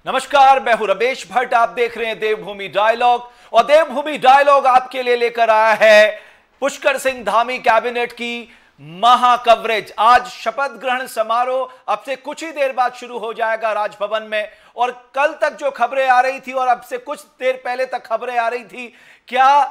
नमस्कार, मैं हूं रमेश भट्ट। आप देख रहे हैं देवभूमि डायलॉग और देवभूमि डायलॉग आपके लिए लेकर आया है पुष्कर सिंह धामी कैबिनेट की महा कवरेज। आज शपथ ग्रहण समारोह अब से कुछ ही देर बाद शुरू हो जाएगा राजभवन में, और कल तक जो खबरें आ रही थी और अब से कुछ देर पहले तक खबरें आ रही थी क्या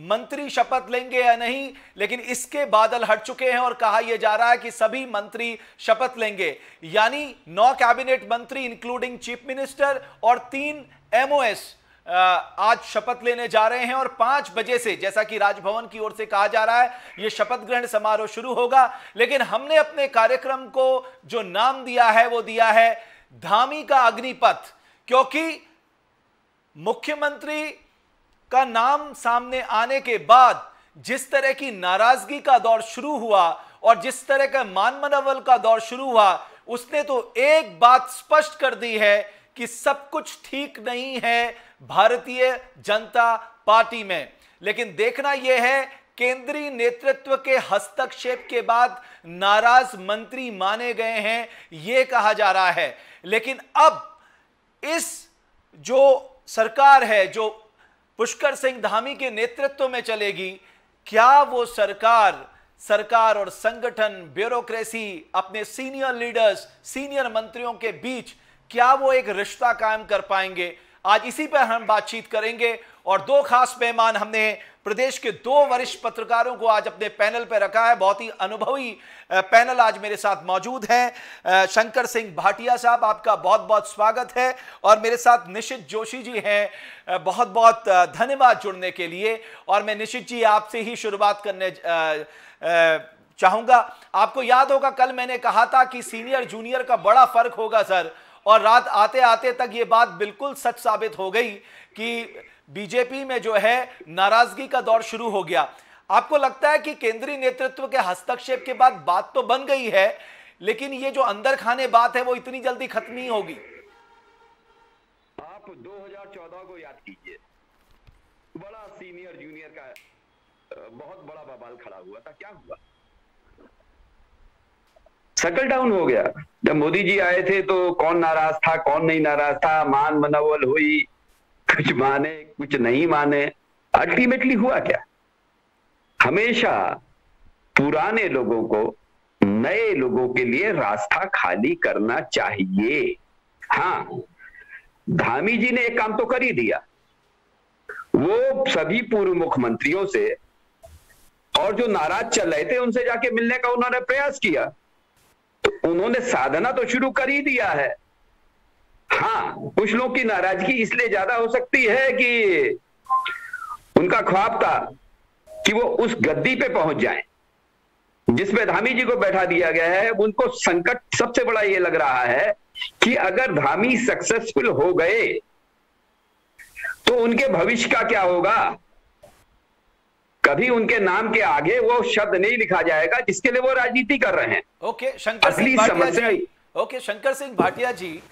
मंत्री शपथ लेंगे या नहीं, लेकिन इसके बादल हट चुके हैं और कहा यह जा रहा है कि सभी मंत्री शपथ लेंगे। यानी 9 कैबिनेट मंत्री इंक्लूडिंग चीफ मिनिस्टर और 3 एमओएस आज शपथ लेने जा रहे हैं और 5 बजे से, जैसा कि राजभवन की ओर से कहा जा रहा है, यह शपथ ग्रहण समारोह शुरू होगा। लेकिन हमने अपने कार्यक्रम को जो नाम दिया है वो दिया है धामी का अग्निपथ, क्योंकि मुख्यमंत्री का नाम सामने आने के बाद जिस तरह की नाराजगी का दौर शुरू हुआ और जिस तरह का मान मनोबल का दौर शुरू हुआ, उसने तो एक बात स्पष्ट कर दी है कि सब कुछ ठीक नहीं है भारतीय जनता पार्टी में। लेकिन देखना यह है, केंद्रीय नेतृत्व के हस्तक्षेप के बाद नाराज मंत्री माने गए हैं, यह कहा जा रहा है। लेकिन अब इस जो सरकार है, जो पुष्कर सिंह धामी के नेतृत्व में चलेगी, क्या वो सरकार और संगठन, ब्यूरोक्रेसी, अपने सीनियर लीडर्स, सीनियर मंत्रियों के बीच क्या वो एक रिश्ता कायम कर पाएंगे? आज इसी पर हम बातचीत करेंगे और 2 खास मेहमान, हमने प्रदेश के 2 वरिष्ठ पत्रकारों को आज अपने पैनल पर रखा है। बहुत ही अनुभवी पैनल आज मेरे साथ मौजूद हैं। शंकर सिंह भाटिया साहब, आपका बहुत बहुत स्वागत है। और मेरे साथ निशित जोशी जी हैं, बहुत बहुत धन्यवाद जुड़ने के लिए। और मैं निशित जी आपसे ही शुरुआत करने चाहूंगा। आपको याद होगा कल मैंने कहा था कि सीनियर जूनियर का बड़ा फर्क होगा सर, और रात आते आते तक ये बात बिल्कुल सच साबित हो गई कि बीजेपी में जो है नाराजगी का दौर शुरू हो गया। आपको लगता है कि केंद्रीय नेतृत्व के हस्तक्षेप के बाद बात तो बन गई है, लेकिन ये जो अंदर खाने बात है वो इतनी जल्दी खत्म नहीं होगी? आप 2014 को याद कीजिए, बड़ा सीनियर जूनियर का बहुत बड़ा बवाल खड़ा हुआ था। क्या हुआ? सर्कल डाउन हो गया। जब मोदी जी आए थे तो कौन नाराज था, कौन नहीं नाराज था, मान मनोबल हुई, कुछ माने कुछ नहीं माने। अल्टीमेटली हुआ क्या? हमेशा पुराने लोगों को नए लोगों के लिए रास्ता खाली करना चाहिए। हाँ, धामी जी ने एक काम तो कर ही दिया। वो सभी पूर्व मुख्यमंत्रियों से और जो नाराज चल रहे थे उनसे जाके मिलने का उन्होंने प्रयास किया, तो उन्होंने साधना तो शुरू कर ही दिया है। हाँ, कुछ लोगों की नाराजगी इसलिए ज्यादा हो सकती है कि उनका ख्वाब था कि वो उस गद्दी पे पहुंच जाएं जिसपे धामी जी को बैठा दिया गया है। उनको संकट सबसे बड़ा ये लग रहा है कि अगर धामी सक्सेसफुल हो गए तो उनके भविष्य का क्या होगा। कभी उनके नाम के आगे वो शब्द नहीं लिखा जाएगा जिसके लिए वो राजनीति कर रहे हैं। ओके, शंकर सिंह भाटिया जी,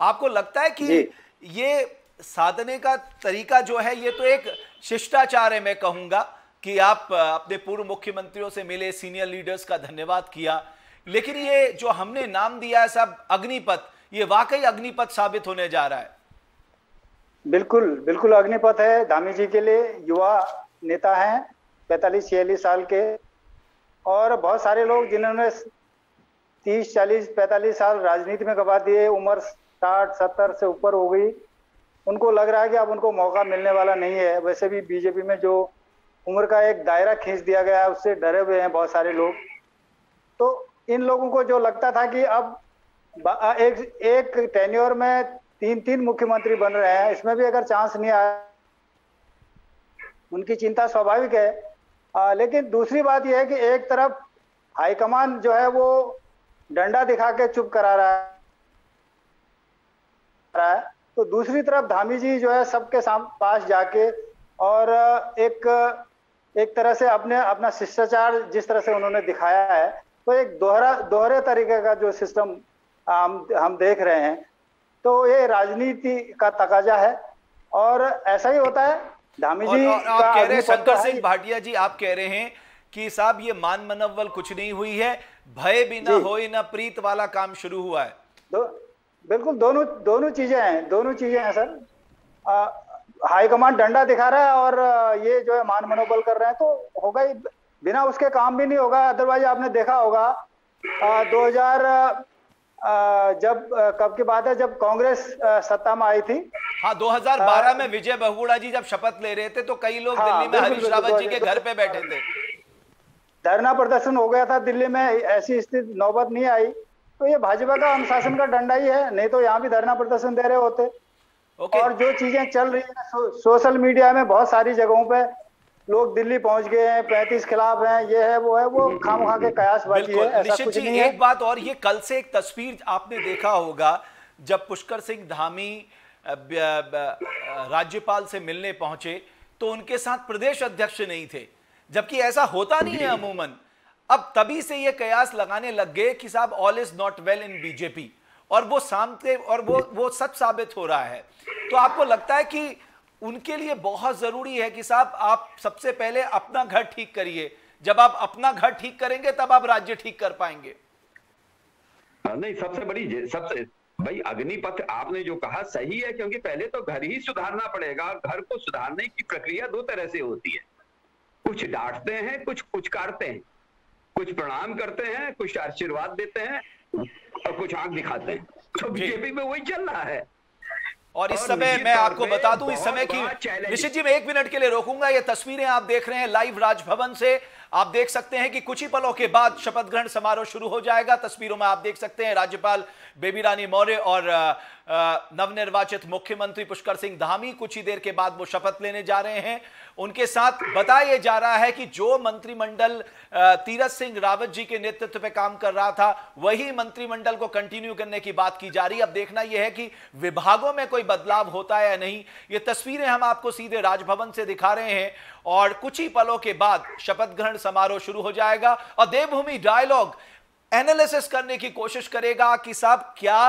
आपको लगता है कि ये साधने का तरीका जो है ये तो एक शिष्टाचार है, मैं कहूंगा कि आप अपने पूर्व मुख्यमंत्रियों से मिले, सीनियर लीडर्स का धन्यवाद किया, लेकिन ये जो हमने नाम दिया है सब अग्निपथ, ये वाकई अग्निपथ साबित होने जा रहा है? बिल्कुल बिल्कुल अग्निपथ है धामी जी के लिए। युवा नेता हैं, 45-46 साल के, और बहुत सारे लोग जिन्होंने 30, 40, 45 साल राजनीति में गवा दिए, उम्र 60, 70 से ऊपर हो गई, उनको लग रहा है कि अब उनको मौका मिलने वाला नहीं है। वैसे भी बीजेपी में जो उम्र का एक दायरा खींच दिया गया है उससे डरे हुए हैं बहुत सारे लोग। तो इन लोगों को जो लगता था कि अब एक टेन्योर में 3 मुख्यमंत्री बन रहे हैं, इसमें भी अगर चांस नहीं आया, उनकी चिंता स्वाभाविक है। लेकिन दूसरी बात यह है कि एक तरफ हाईकमान जो है वो डंडा दिखा के चुप करा रहा है, तो दूसरी तरफ धामी जी जो है सबके पास जाके और एक तरह से अपना शिष्टाचार जिस तरह से उन्होंने दिखाया है, तो एक दोहरे तरीके का जो सिस्टम हम देख रहे हैं, तो ये राजनीति का तकाजा है और ऐसा ही होता है। धामी जी आप कह रहे हैं, शंकर सिंह भाटिया जी, आप कह रहे हैं कि साहब ये मान मनोबल कुछ नहीं हुई है, भय बिना होए ना प्रीत वाला काम शुरू हुआ है। बिल्कुल दोनों चीजें हैं, सर। हाईकमांड डंडा दिखा रहा है और ये जो है मान मनोबल कर रहे हैं, तो होगा ही, बिना उसके काम भी नहीं होगा। अदरवाइज आपने देखा होगा 2000 जब कब की बात है, जब कांग्रेस सत्ता में आई थी। हाँ, 2012 में विजय बहुगुणा जी जब शपथ ले रहे थे तो कई लोग दिल्ली में हरीश रावत जी के घर पे बैठे थे, धरना प्रदर्शन हो गया था दिल्ली में। ऐसी स्थिति नौबत नहीं आई, तो ये भाजपा का अनुशासन का डंडा ही है, नहीं तो यहाँ भी धरना प्रदर्शन दे रहे होते। और जो चीजें चल रही है सोशल मीडिया में, बहुत सारी जगहों पे लोग दिल्ली पहुंच गए हैं, 35 खिलाफ हैं, ये है वो है, वो खामखा के कयासबाजी है, ऐसा कुछ नहीं है। एक बात और, ये कल से एक तस्वीर आपने देखा होगा, जब पुष्कर सिंह धामी राज्यपाल से मिलने पहुंचे तो उनके साथ प्रदेश अध्यक्ष नहीं थे, जबकि ऐसा होता नहीं है अमूमन। अब तभी से ये कयास लगाने लग गए कि साहब all is not well in BJP, और वो सामने, और वो सच साबित हो रहा है। तो आपको लगता है कि उनके लिए बहुत जरूरी है कि साहब आप सबसे पहले अपना घर ठीक करिए, जब आप अपना घर ठीक करेंगे तब आप राज्य ठीक कर पाएंगे? नहीं, सबसे भाई अग्निपथ आपने जो कहा सही है, क्योंकि पहले तो घर ही सुधारना पड़ेगा। घर को सुधारने की प्रक्रिया दो तरह से होती है, कुछ डांटते हैं, कुछ पुचकारते हैं, कुछ प्रणाम करते हैं, कुछ आशीर्वाद देते हैं और कुछ आंख दिखाते हैं। तो बीजेपी में वही चल रहा है। और इस समय मैं आपको बता दूं, इस समय की, निशित जी मैं 1 मिनट के लिए रोकूंगा। ये तस्वीरें आप देख रहे हैं लाइव राजभवन से। आप देख सकते हैं कि कुछ ही पलों के बाद शपथ ग्रहण समारोह शुरू हो जाएगा। तस्वीरों में आप देख सकते हैं राज्यपाल बेबी रानी मौर्य और नवनिर्वाचित मुख्यमंत्री पुष्कर सिंह धामी कुछ ही देर के बाद वो शपथ लेने जा रहे हैं। उनके साथ बताया जा रहा है कि जो मंत्रिमंडल तीरथ सिंह रावत जी के नेतृत्व पे काम कर रहा था, वही मंत्रिमंडल को कंटिन्यू करने की बात की जा रही है। अब देखना यह है कि विभागों में कोई बदलाव होता है या नहीं। ये तस्वीरें हम आपको सीधे राजभवन से दिखा रहे हैं और कुछ ही पलों के बाद शपथ ग्रहण समारोह शुरू हो जाएगा और देवभूमि डायलॉग एनालिसिस करने की कोशिश करेगा कि साहब क्या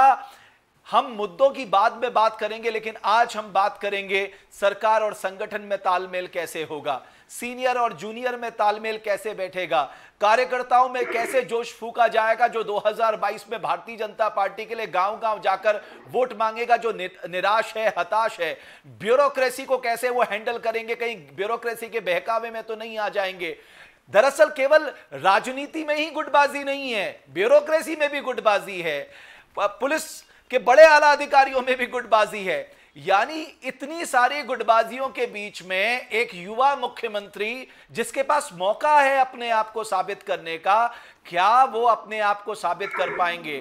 हम मुद्दों की बाद में बात करेंगे, लेकिन आज हम बात करेंगे सरकार और संगठन में तालमेल कैसे होगा, सीनियर और जूनियर में तालमेल कैसे बैठेगा, कार्यकर्ताओं में कैसे जोश फूका जाएगा जो 2022 में भारतीय जनता पार्टी के लिए गांव-गांव जाकर वोट मांगेगा, जो निराश है, हताश है। ब्यूरोक्रेसी को कैसे वो हैंडल करेंगे, कहीं ब्यूरोक्रेसी के बहकावे में तो नहीं आ जाएंगे। दरअसल केवल राजनीति में ही गुटबाजी नहीं है, ब्यूरोक्रेसी में भी गुटबाजी है, पुलिस के बड़े आला अधिकारियों में भी गुटबाजी है। यानी इतनी सारी गुटबाजियों के बीच में एक युवा मुख्यमंत्री जिसके पास मौका है अपने आप को साबित करने का, क्या वो अपने आप को साबित कर पाएंगे?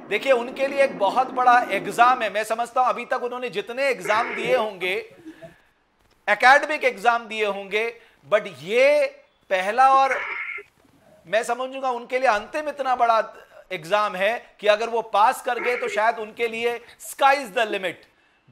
देखिए, उनके लिए एक बहुत बड़ा एग्जाम है। मैं समझता हूं अभी तक उन्होंने जितने एग्जाम दिए होंगे, एकेडमिक एग्जाम दिए होंगे, बट ये पहला और मैं समझूंगा उनके लिए अंतिम इतना बड़ा एग्जाम है कि अगर वो पास कर गए तो शायद उनके लिए स्काई इज द लिमिट,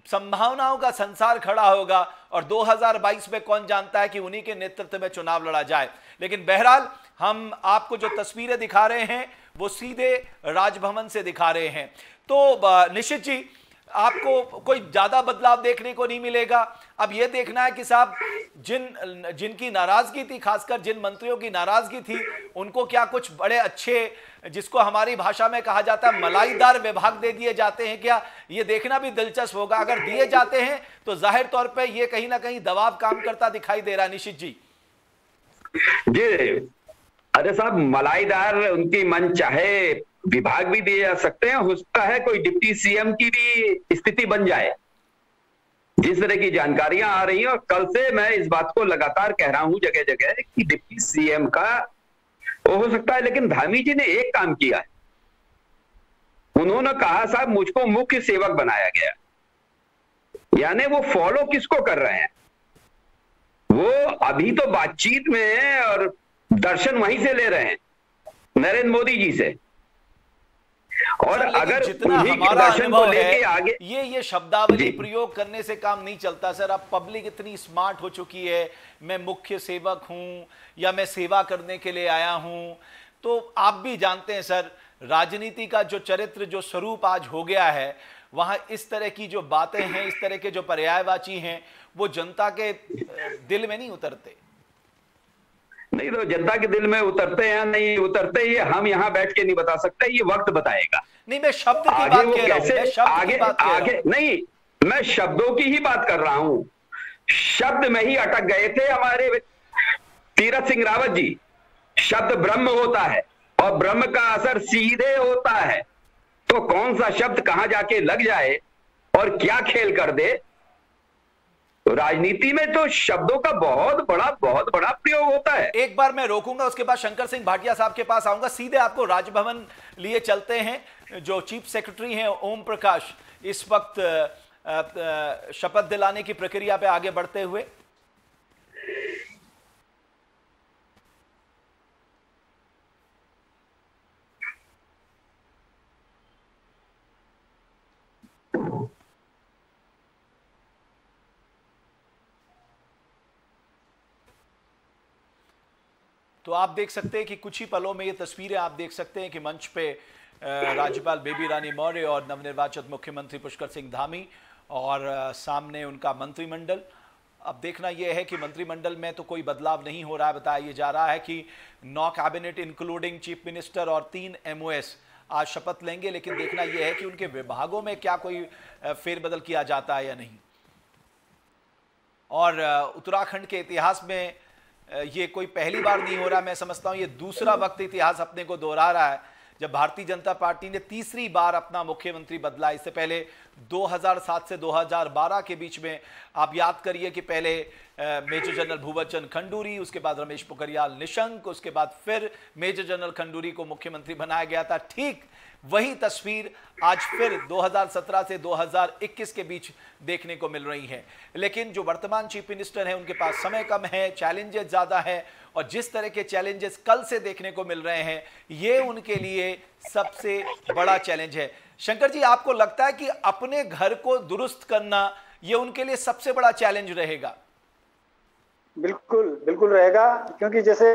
संभावनाओं का संसार खड़ा होगा और 2022 में कौन जानता है कि उन्हीं के नेतृत्व में चुनाव लड़ा जाए। लेकिन बहरहाल हम आपको जो तस्वीरें दिखा रहे हैं वो सीधे राजभवन से दिखा रहे हैं। तो निशित जी, आपको कोई ज्यादा बदलाव देखने को नहीं मिलेगा। अब यह देखना है कि साहब जिनकी नाराजगी थी, खासकर जिन मंत्रियों की नाराजगी थी, उनको क्या कुछ बड़े अच्छे, जिसको हमारी भाषा में कहा जाता है मलाईदार विभाग दे दिए जाते हैं क्या, ये देखना भी दिलचस्प होगा। अगर दिए जाते हैं तो जाहिर तौर पे ये कहीं ना कहीं दबाव काम करता दिखाई दे रहा है। निशित जी अरे साहब, मलाईदार उनकी मन चाहे विभाग भी दिए जा सकते हैं, हो सकता है कोई डिप्टी सीएम की भी स्थिति बन जाए, जिस तरह की जानकारियां आ रही हैं। और कल से मैं इस बात को लगातार कह रहा हूं जगह जगह कि डिप्टी सीएम का वो हो सकता है। लेकिन धामी जी ने एक काम किया है, उन्होंने कहा साहब मुझको मुख्य सेवक बनाया गया, यानी वो फॉलो किसको कर रहे हैं, वो अभी तो बातचीत में है और दर्शन वहीं से ले रहे हैं, नरेंद्र मोदी जी से। और अगर जितना हमारा अनुभव है आगे ये शब्दावली प्रयोग करने से काम नहीं चलता सर। अब पब्लिक इतनी स्मार्ट हो चुकी है, मैं मुख्य सेवक हूं या मैं सेवा करने के लिए आया हूं, तो आप भी जानते हैं सर, राजनीति का जो चरित्र, जो स्वरूप आज हो गया है, वहां इस तरह की जो बातें हैं, इस तरह के जो पर्यायवाची हैं, वो जनता के दिल में नहीं उतरते। नहीं तो जनता के दिल में उतरते हैं नहीं उतरते, ये हम यहाँ बैठ के नहीं बता सकते, ये वक्त बताएगा। नहीं, मैं शब्द की आगे बात वो कह रहा हूं, कैसे मैं शब्द की बात कह रहा आगे हूं। नहीं, मैं शब्दों की ही बात कर रहा हूं। शब्द में ही अटक गए थे हमारे तीरथ सिंह रावत जी। शब्द ब्रह्म होता है और ब्रह्म का असर सीधे होता है, तो कौन सा शब्द कहां जाके लग जाए और क्या खेल कर दे। तो राजनीति में तो शब्दों का बहुत बड़ा प्रयोग होता है। एक बार मैं रोकूंगा, उसके बाद शंकर सिंह भाटिया साहब के पास आऊंगा। सीधे आपको राजभवन लिए चलते हैं। जो चीफ सेक्रेटरी हैं ओम प्रकाश, इस वक्त शपथ दिलाने की प्रक्रिया पे आगे बढ़ते हुए। तो आप देख सकते हैं कि कुछ ही पलों में ये तस्वीरें आप देख सकते हैं कि मंच पे राज्यपाल बेबी रानी मौर्य और नवनिर्वाचित मुख्यमंत्री पुष्कर सिंह धामी और सामने उनका मंत्रिमंडल। अब देखना यह है कि मंत्रिमंडल में तो कोई बदलाव नहीं हो रहा है। बताया जा रहा है कि 9 कैबिनेट इंक्लूडिंग चीफ मिनिस्टर और 3 MOS आज शपथ लेंगे, लेकिन देखना यह है कि उनके विभागों में क्या कोई फेरबदल किया जाता है या नहीं। और उत्तराखंड के इतिहास में ये कोई पहली बार नहीं हो रहा। मैं समझता हूं ये दूसरा वक्त इतिहास अपने को दोहरा रहा है जब भारतीय जनता पार्टी ने तीसरी बार अपना मुख्यमंत्री बदला। इससे पहले 2007 से 2012 के बीच में आप याद करिए कि पहले मेजर जनरल भूपत चंद्र खंडूरी, उसके बाद रमेश पोखरियाल निशंक, उसके बाद फिर मेजर जनरल खंडूरी को मुख्यमंत्री बनाया गया था। ठीक वही तस्वीर आज फिर 2017 से 2021 के बीच देखने को मिल रही है। लेकिन जो वर्तमान चीफ मिनिस्टर हैं उनके पास समय कम है, चैलेंजेस ज़्यादा है, और जिस तरह के चैलेंजेस कल से देखने को मिल रहे हैं ये उनके लिए सबसे बड़ा चैलेंज है। शंकर जी, आपको लगता है कि अपने घर को दुरुस्त करना ये उनके लिए सबसे बड़ा चैलेंज रहेगा? बिल्कुल बिल्कुल रहेगा, क्योंकि जैसे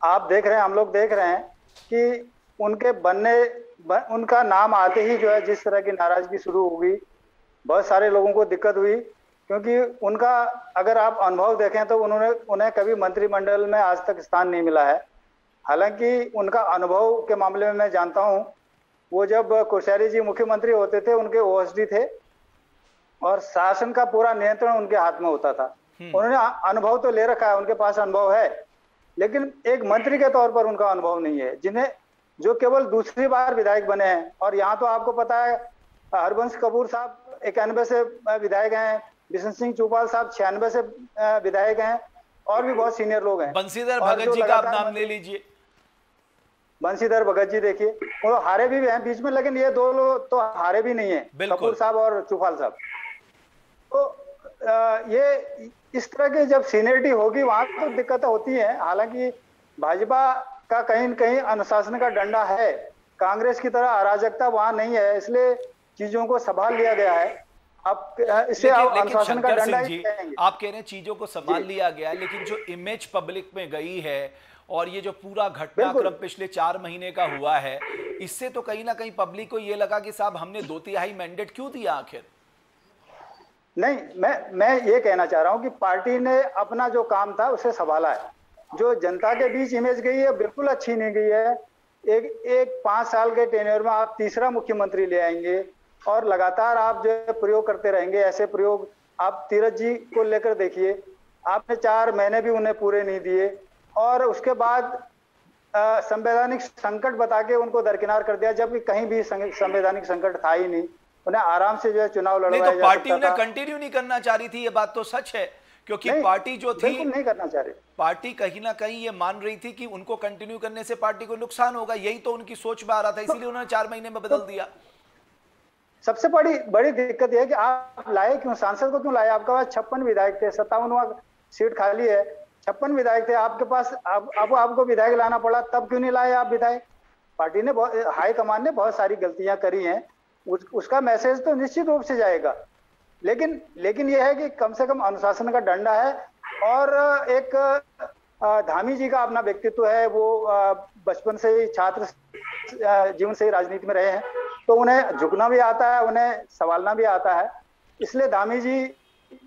आप देख रहे हैं, हम लोग देख रहे हैं कि उनका नाम आते ही जो है जिस तरह की नाराजगी शुरू हो गई, बहुत सारे लोगों को दिक्कत हुई। क्योंकि उनका अगर आप अनुभव देखें तो उन्हें कभी मंत्रिमंडल में आज तक स्थान नहीं मिला है। हालांकि उनका अनुभव के मामले में मैं जानता हूं, वो जब कोश्यारी जी मुख्यमंत्री होते थे उनके OSD थे और शासन का पूरा नियंत्रण उनके हाथ में होता था। उन्होंने अनुभव तो ले रखा है, उनके पास अनुभव है, लेकिन एक मंत्री के तौर पर उनका अनुभव नहीं है, जो केवल दूसरी बार विधायक बने हैं। और यहाँ तो आपको पता है हरबंश कपूर साहब 91 से विधायक हैं, बिशन सिंह चौपाल साहब 96 से विधायक हैं, और भी बहुत सीनियर लोग हैं। बंशीधर भगत जी का आप नाम ले लीजिए। बंशीधर भगत जी देखिए, वो हारे भी हैं बीच में, लेकिन ये 2 लोग तो हारे भी नहीं है, कपूर साहब और चौपाल साहब। तो ये इस तरह की जब सीनियरिटी होगी वहां तो दिक्कतें होती हैं। हालांकि भाजपा का कहीं न कहीं अनुशासन का डंडा है, कांग्रेस की तरह अराजकता वहां नहीं है, इसलिए चीजों को संभाल लिया गया है। आप इसे अनुशासन का डंडा ही कहेंगे। आप कह रहे हैं चीजों को संभाल लिया गया, लेकिन जो इमेज पब्लिक में गई है और ये जो पूरा घटनाक्रम पिछले 4 महीने का हुआ है, इससे तो कहीं ना कहीं पब्लिक को ये लगा कि साहब हमने 2/3 मैंडेट क्यों दिया आखिर। नहीं, मैं ये कहना चाह रहा हूं कि पार्टी ने अपना जो काम था उसे संभाला है। जो जनता के बीच इमेज गई है बिल्कुल अच्छी नहीं गई है। एक 5 साल के टेन्योर में आप तीसरा मुख्यमंत्री ले आएंगे और लगातार आप जो है प्रयोग करते रहेंगे। ऐसे प्रयोग आप तीरथ जी को लेकर देखिए, आपने 4 महीने भी उन्हें पूरे नहीं दिए और उसके बाद संवैधानिक संकट बता के उनको दरकिनार कर दिया, जबकि कहीं भी संवैधानिक संकट था ही नहीं। उन्हें आराम से जो है चुनाव लड़वाया तो पार्टी उन्हें कंटिन्यू नहीं करना चाह रही थी, ये बात तो सच है, क्योंकि पार्टी जो थी नहीं करना चाह रही। पार्टी कहीं ना कहीं ये मान रही थी कि उनको कंटिन्यू करने से पार्टी को नुकसान होगा, यही तो उनकी सोच में आ रहा था, इसीलिए उन्होंने 4 महीने में बदल दिया। सबसे बड़ी दिक्कत यह है कि आप लाए क्यों, सांसद को क्यों लाए? आपके पास 56 विधायक थे, 57वां सीट खाली है, 56 विधायक थे आपके पास। अब आपको विधायक लाना पड़ा, तब क्यों नहीं लाए आप विधायक? पार्टी ने हाईकमान ने बहुत सारी गलतियां करी हैं, उसका मैसेज तो निश्चित रूप से जाएगा, लेकिन यह है कि कम से कम अनुशासन का डंडा है। और एक धामी जी का अपना व्यक्तित्व है, वो बचपन से ही छात्र जीवन से ही राजनीति में रहे हैं, तो उन्हें झुकना भी आता है, उन्हें संभालना भी आता है। इसलिए धामी जी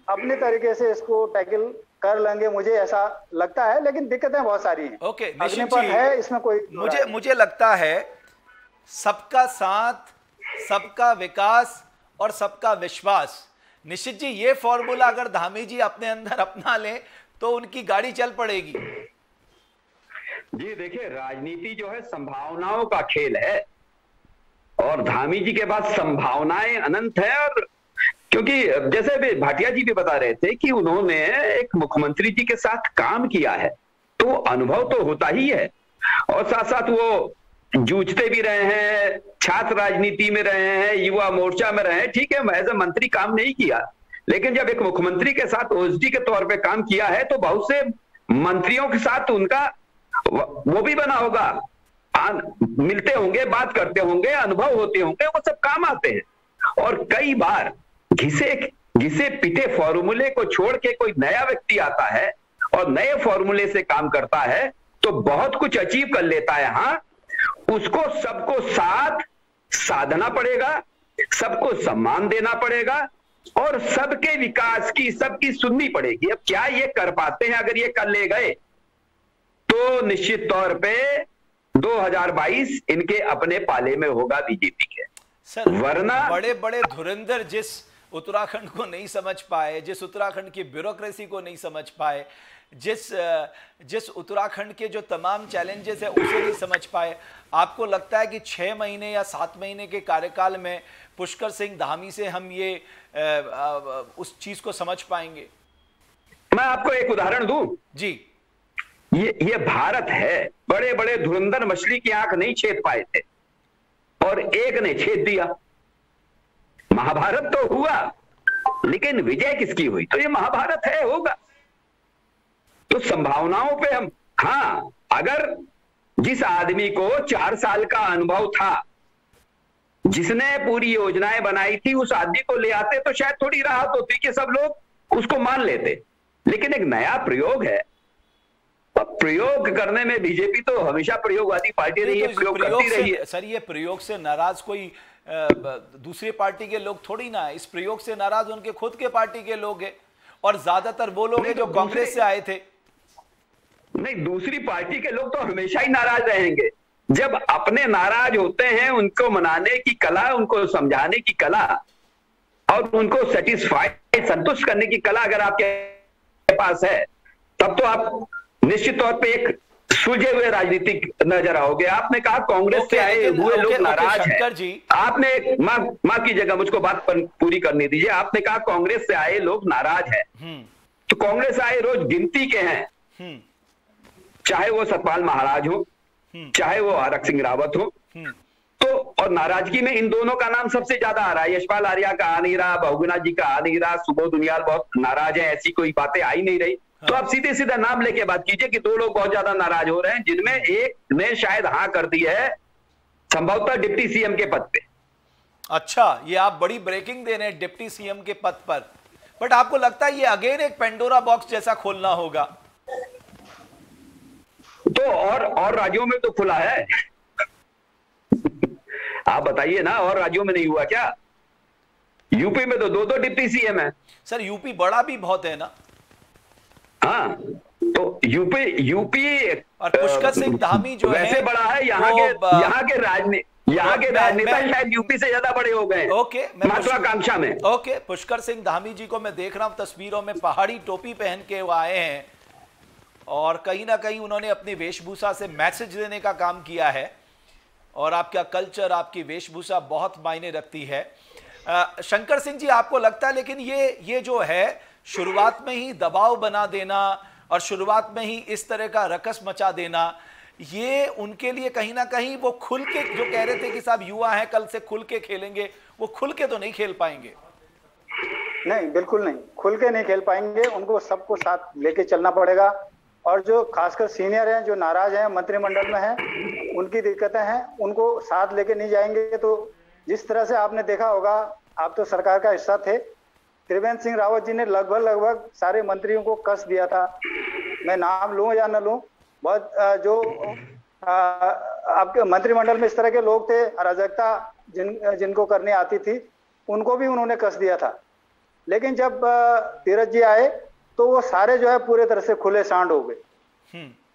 अपने तरीके से इसको टैकल कर लेंगे, मुझे ऐसा लगता है, लेकिन दिक्कतें बहुत सारी हैं। ओके, निश्चित अग्निपथ जी, है, इसमें कोई मुझे लगता है सबका साथ, सबका विकास और सबका विश्वास, निश्चित जी ये फॉर्मूला अगर धामी जी अपने अंदर अपना लें तो उनकी गाड़ी चल पड़ेगी। जी देखिए, राजनीति जो है संभावनाओं का खेल है और धामी जी के पास संभावनाएं अनंत है। और क्योंकि जैसे भी भाटिया जी भी बता रहे थे कि उन्होंने एक मुख्यमंत्री जी के साथ काम किया है, तो अनुभव तो होता ही है और साथ साथ वो जूझते भी रहे हैं, छात्र राजनीति में रहे हैं, युवा मोर्चा में रहे हैं। ठीक है, एज ए मंत्री काम नहीं किया, लेकिन जब एक मुख्यमंत्री के साथ ओएसडी के तौर पे काम किया है तो बहुत से मंत्रियों के साथ उनका वो भी बना होगा, मिलते होंगे, बात करते होंगे, अनुभव होते होंगे, वो सब काम आते हैं। और कई बार घिसे पिटे फॉर्मूले को छोड़ के कोई नया व्यक्ति आता है और नए फॉर्मूले से काम करता है तो बहुत कुछ अचीव कर लेता है। हाँ, उसको सबको साथ साधना पड़ेगा, सबको सम्मान देना पड़ेगा और सबके विकास की सबकी सुननी पड़ेगी। अब क्या ये कर पाते हैं? अगर ये कर ले गए तो निश्चित तौर पे 2022 इनके अपने पाले में होगा बीजेपी के। सर, वरना बड़े बड़े धुरंधर जिस उत्तराखंड को नहीं समझ पाए, जिस उत्तराखंड की ब्यूरोक्रेसी को नहीं समझ पाए, जिस उत्तराखंड के जो तमाम चैलेंजेस है उसे नहीं समझ पाए, आपको लगता है कि 6 महीने या 7 महीने के कार्यकाल में पुष्कर सिंह धामी से हम ये उस चीज को समझ पाएंगे? मैं आपको एक उदाहरण दूं जी। ये भारत है, बड़े बड़े धुरंधर मछली की आंख नहीं छेद पाए थे और एक ने छेद दिया। महाभारत तो हुआ, लेकिन विजय किसकी हुई? तो ये महाभारत है, होगा। तो संभावनाओं पे हम, हाँ, अगर जिस आदमी को 4 साल का अनुभव था, जिसने पूरी योजनाएं बनाई थी, उस आदमी को ले आते तो शायद थोड़ी राहत होती कि सब लोग उसको मान लेते। लेकिन एक नया प्रयोग है, प्रयोग करने में बीजेपी तो हमेशा प्रयोगवादी पार्टी रही है, प्रयोग करती रही है। सर, ये प्रयोग से नाराज कोई दूसरी पार्टी के लोग थोड़ी ना है, इस प्रयोग से नाराज उनके खुद के पार्टी के लोग हैं और ज्यादातर वो लोग हैं जो कांग्रेस से आए थे। नहीं, दूसरी पार्टी के लोग तो हमेशा ही नाराज रहेंगे। जब अपने नाराज होते हैं, उनको मनाने की कला, उनको समझाने की कला और उनको सेटिस्फाइड, संतुष्ट करने की कला अगर आपके पास है, तब तो आप निश्चित तौर पे एक सुलझे हुए राजनीतिक नजर आओगे। आपने कहा कांग्रेस से आए हुए लोग नाराज हैं। आपने माफ कीजिएगा, मुझको बात पूरी करनी दीजिए। आपने कहा कांग्रेस से आए लोग नाराज हैं, तो कांग्रेस से आए रोज गिनती के हैं, चाहे वो सतपाल महाराज हो, चाहे वो आरक सिंह रावत हो। तो और नाराजगी में इन दोनों का नाम सबसे ज्यादा आ रहा है। यशपाल आर्या का आ नहीं रहा, बहुगुणा जी का आ नहीं रहा, सुबोध उनियाल बहुत नाराज है, ऐसी कोई बातें आ ही नहीं रही। तो आप सीधे सीधा नाम लेके बात कीजिए कि 2 लोग बहुत ज्यादा नाराज हो रहे हैं, जिनमें एक ने शायद हाँ कर दी है, संभवतः डिप्टी सीएम के पद पे। अच्छा, ये आप बड़ी ब्रेकिंग दे रहे हैं डिप्टी सीएम के पद पर, बट आपको लगता है ये अगेन एक पेंडोरा बॉक्स जैसा खोलना होगा? तो और राज्यों में तो खुला है। आप बताइए ना, और राज्यों में नहीं हुआ क्या? यूपी में तो 2 डिप्टी सीएम है। सर, यूपी बड़ा भी बहुत है ना। हाँ, तो यूपी और पुष्कर सिंह धामी जो वैसे है बड़ा है। यहाँ के राजनेता शायद यूपी से ज्यादा बड़े हो गए। ओके, महत्वाकांक्षा में। ओके, पुष्कर सिंह धामी जी को मैं देख रहा हूं तस्वीरों में, पहाड़ी टोपी पहन के वो आए हैं और कहीं ना कहीं उन्होंने अपनी वेशभूषा से मैसेज देने का काम किया है और आपका कल्चर, आपकी वेशभूषा बहुत मायने रखती है। शंकर सिंह जी, आपको लगता है लेकिन ये जो है शुरुआत में ही दबाव बना देना और शुरुआत में ही इस तरह का रकस मचा देना, ये उनके लिए कहीं ना कहीं वो खुल के जो कह रहे थे कि साहब युवा हैं, कल से खुल के खेलेंगे, वो खुल के तो नहीं खेल पाएंगे? नहीं, बिल्कुल नहीं, खुल के नहीं खेल पाएंगे। उनको सबको साथ लेके चलना पड़ेगा और जो खासकर सीनियर हैं, जो नाराज हैं, मंत्रिमंडल में हैं, उनकी दिक्कतें हैं, उनको साथ लेके नहीं जाएंगे तो जिस तरह से आपने देखा होगा, आप तो सरकार का हिस्सा थे, त्रिवेंद्र सिंह रावत जी ने लगभग सारे मंत्रियों को कस दिया था। मैं नाम लूं या न लूं, बहुत जो आपके मंत्रिमंडल में इस तरह के लोग थे, अराजकता जिनको करनी आती थी, उनको भी उन्होंने कस दिया था। लेकिन जब तीरथ जी आए तो वो सारे जो है पूरे तरह से खुले सांड हो गए।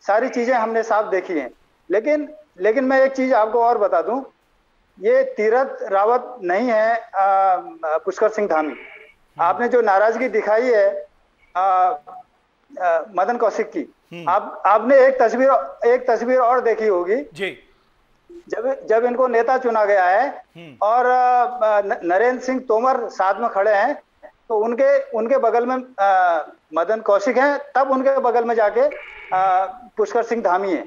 सारी चीजें हमने साफ देखी हैं। लेकिन मैं एक चीज आपको और बता दूं, ये तीरथ रावत नहीं है पुष्कर सिंह धामी। आपने जो नाराजगी दिखाई है मदन कौशिक की, आपने एक तस्वीर और देखी होगी जी। जब इनको नेता चुना गया है और नरेंद्र सिंह तोमर साथ में खड़े हैं, तो उनके बगल में मदन कौशिक हैं, तब उनके बगल में जाके पुष्कर सिंह धामी है।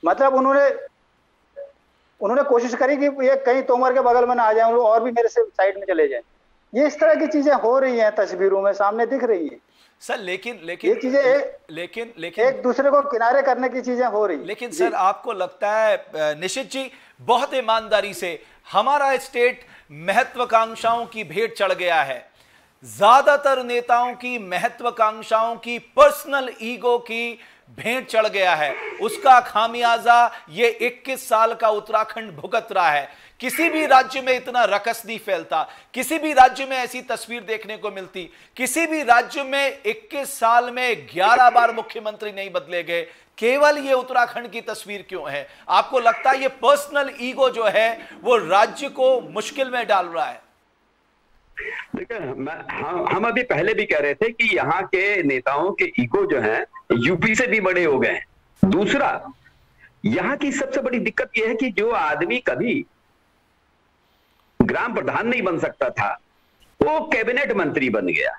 मतलब उन्होंने कोशिश करी कि ये कहीं तोमर के बगल में ना आ जाए और भी मेरे से साइड में चले जाएं। ये इस तरह की चीजें हो रही हैं, तस्वीरों में सामने दिख रही हैं सर। लेकिन ये चीजें लेकिन एक दूसरे को किनारे करने की चीजें हो रही। लेकिन सर आपको लगता है निशित जी, बहुत ईमानदारी से हमारा स्टेट महत्वाकांक्षाओं की भेंट चढ़ गया है। ज्यादातर नेताओं की महत्वाकांक्षाओं की, पर्सनल ईगो की भेंट चढ़ गया है। उसका खामियाजा ये 21 साल का उत्तराखंड भुगत रहा है। किसी भी राज्य में इतना रकस नहीं फैलता, किसी भी राज्य में ऐसी तस्वीर देखने को मिलती, किसी भी राज्य में 21 साल में 11 बार मुख्यमंत्री नहीं बदले गए। केवल ये उत्तराखंड की तस्वीर क्यों है? आपको लगता है ये पर्सनल ईगो जो है वो राज्य को मुश्किल में डाल रहा है? देखिए, हम अभी पहले भी कह रहे थे कि यहाँ के नेताओं के ईगो जो है यूपी से भी बड़े हो गए। दूसरा, यहाँ की सबसे बड़ी दिक्कत यह है कि जो आदमी कभी ग्राम प्रधान नहीं बन सकता था, वो कैबिनेट मंत्री बन गया।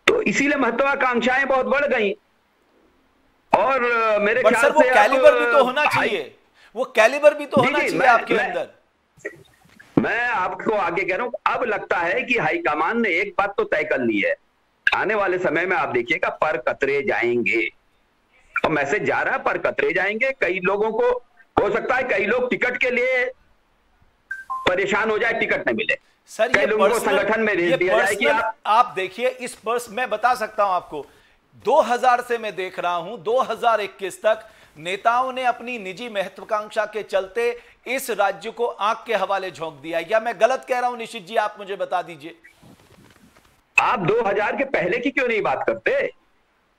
तो इसीलिए महत्वाकांक्षाएं बहुत बढ़ गई। और मेरे ख्याल से कैलिबर भी तो होना चाहिए, वो कैलिबर भी तो होना चाहिए आपके अंदर। मैं आपको आगे कह रहा हूं, अब लगता है कि हाईकमान ने एक बात तो तय कर ली है, आने वाले समय में आप देखिएगा पर कतरे जाएंगे। और मैसेज जा रहा है, पर कतरे जाएंगे। कई लोगों को हो सकता है, कई लोग टिकट के लिए परेशान हो जाए, टिकट नहीं मिले। सर कई लोगों को संगठन में भेज दिया जाए कि आप देखिए इस मैं बता सकता हूं आपको, 2000 से मैं देख रहा हूं 2021 तक नेताओं ने अपनी निजी महत्वाकांक्षा के चलते इस राज्य को आंख के हवाले झोंक दिया। या मैं गलत कह रहा हूं निशित जी, आप मुझे बता दीजिए। आप 2000 के पहले की क्यों नहीं बात करते?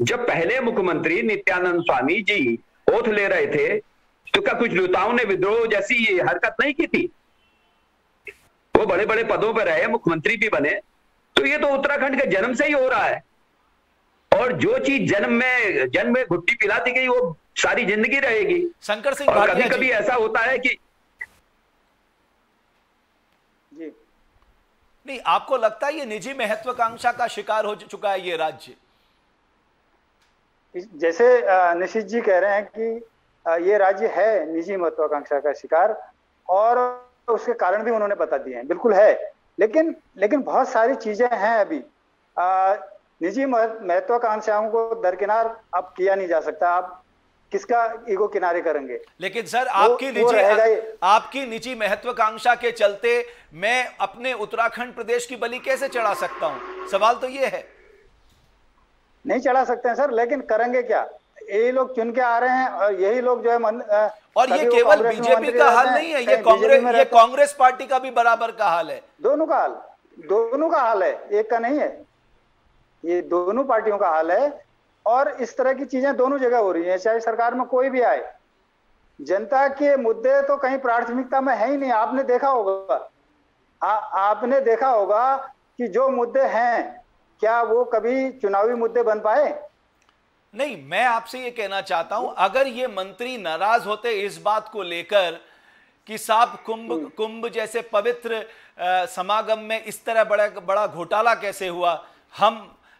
जब पहले मुख्यमंत्री नित्यानंद स्वामी जी ओथ ले रहे थे, तो क्या कुछ नेताओं ने विद्रोह जैसी हरकत नहीं की थी? वो बड़े बड़े पदों पर रहे, मुख्यमंत्री भी बने। तो ये तो उत्तराखंड के जन्म से ही हो रहा है। और जो चीज जन्म में घुट्टी पिला दी गई, वो सारी जिंदगी रहेगी। शंकर सिंह और कभी कभी ऐसा होता है कि जी नहीं, आपको लगता है ये निजी महत्वाकांक्षा का शिकार हो चुका है ये राज्य? जैसे निशित जी कह रहे हैं कि ये राज्य है निजी महत्वाकांक्षा का शिकार, और उसके कारण भी उन्होंने बता दिए हैं, बिल्कुल है। लेकिन बहुत सारी चीजें हैं अभी। निजी महत्वाकांक्षाओं को दरकिनार अब किया नहीं जा सकता। आप किसका ईगो किनारे करेंगे? लेकिन सर आपकी निजी महत्वाकांक्षा के चलते मैं अपने उत्तराखंड प्रदेश की बलि कैसे चढ़ा सकता हूं? सवाल तो ये है। नहीं चढ़ा सकते हैं सर, लेकिन करेंगे क्या? यही लोग चुन के आ रहे हैं और यही लोग जो है और ये केवल बीजेपी का हाल नहीं है, ये कांग्रेस पार्टी का भी बराबर का हाल है। दोनों का हाल है, एक का नहीं है। ये दोनों पार्टियों का हाल है। और इस तरह की चीजें दोनों जगह हो रही हैं, चाहे सरकार में कोई भी आए। जनता के मुद्दे तो कहीं प्राथमिकता में है ही नहीं। आपने देखा होगा कि जो मुद्दे हैं, क्या वो कभी चुनावी मुद्दे बन पाए? नहीं, मैं आपसे ये कहना चाहता हूं, अगर ये मंत्री नाराज होते इस बात को लेकर कि साहब कुंभ जैसे पवित्र समागम में इस तरह बड़ा घोटाला कैसे हुआ,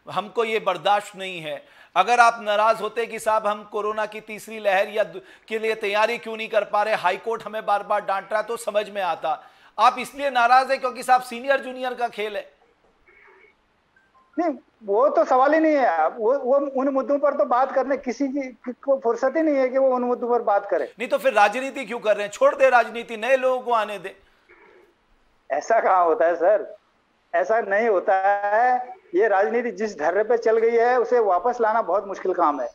हमको ये बर्दाश्त नहीं है। अगर आप नाराज होते कि साहब हम कोरोना की तीसरी लहर या के लिए तैयारी क्यों नहीं कर पा रहे, हाईकोर्ट हमें बार बार डांट रहा है, तो समझ में आता। आप इसलिए नाराज है क्योंकि साहब सीनियर जूनियर का खेल है। नहीं, वो तो सवाल ही नहीं है। वो उन मुद्दों पर तो बात करने किसी की को फुर्सत ही नहीं है कि वो उन मुद्दों पर बात करे। नहीं तो फिर राजनीति क्यों कर रहे हैं? छोड़ दे राजनीति, नए लोगों को आने दे। ऐसा कहाँ होता है सर, ऐसा नहीं होता है। ये राजनीति जिस धर्रे पे चल गई है उसे वापस लाना बहुत मुश्किल काम है।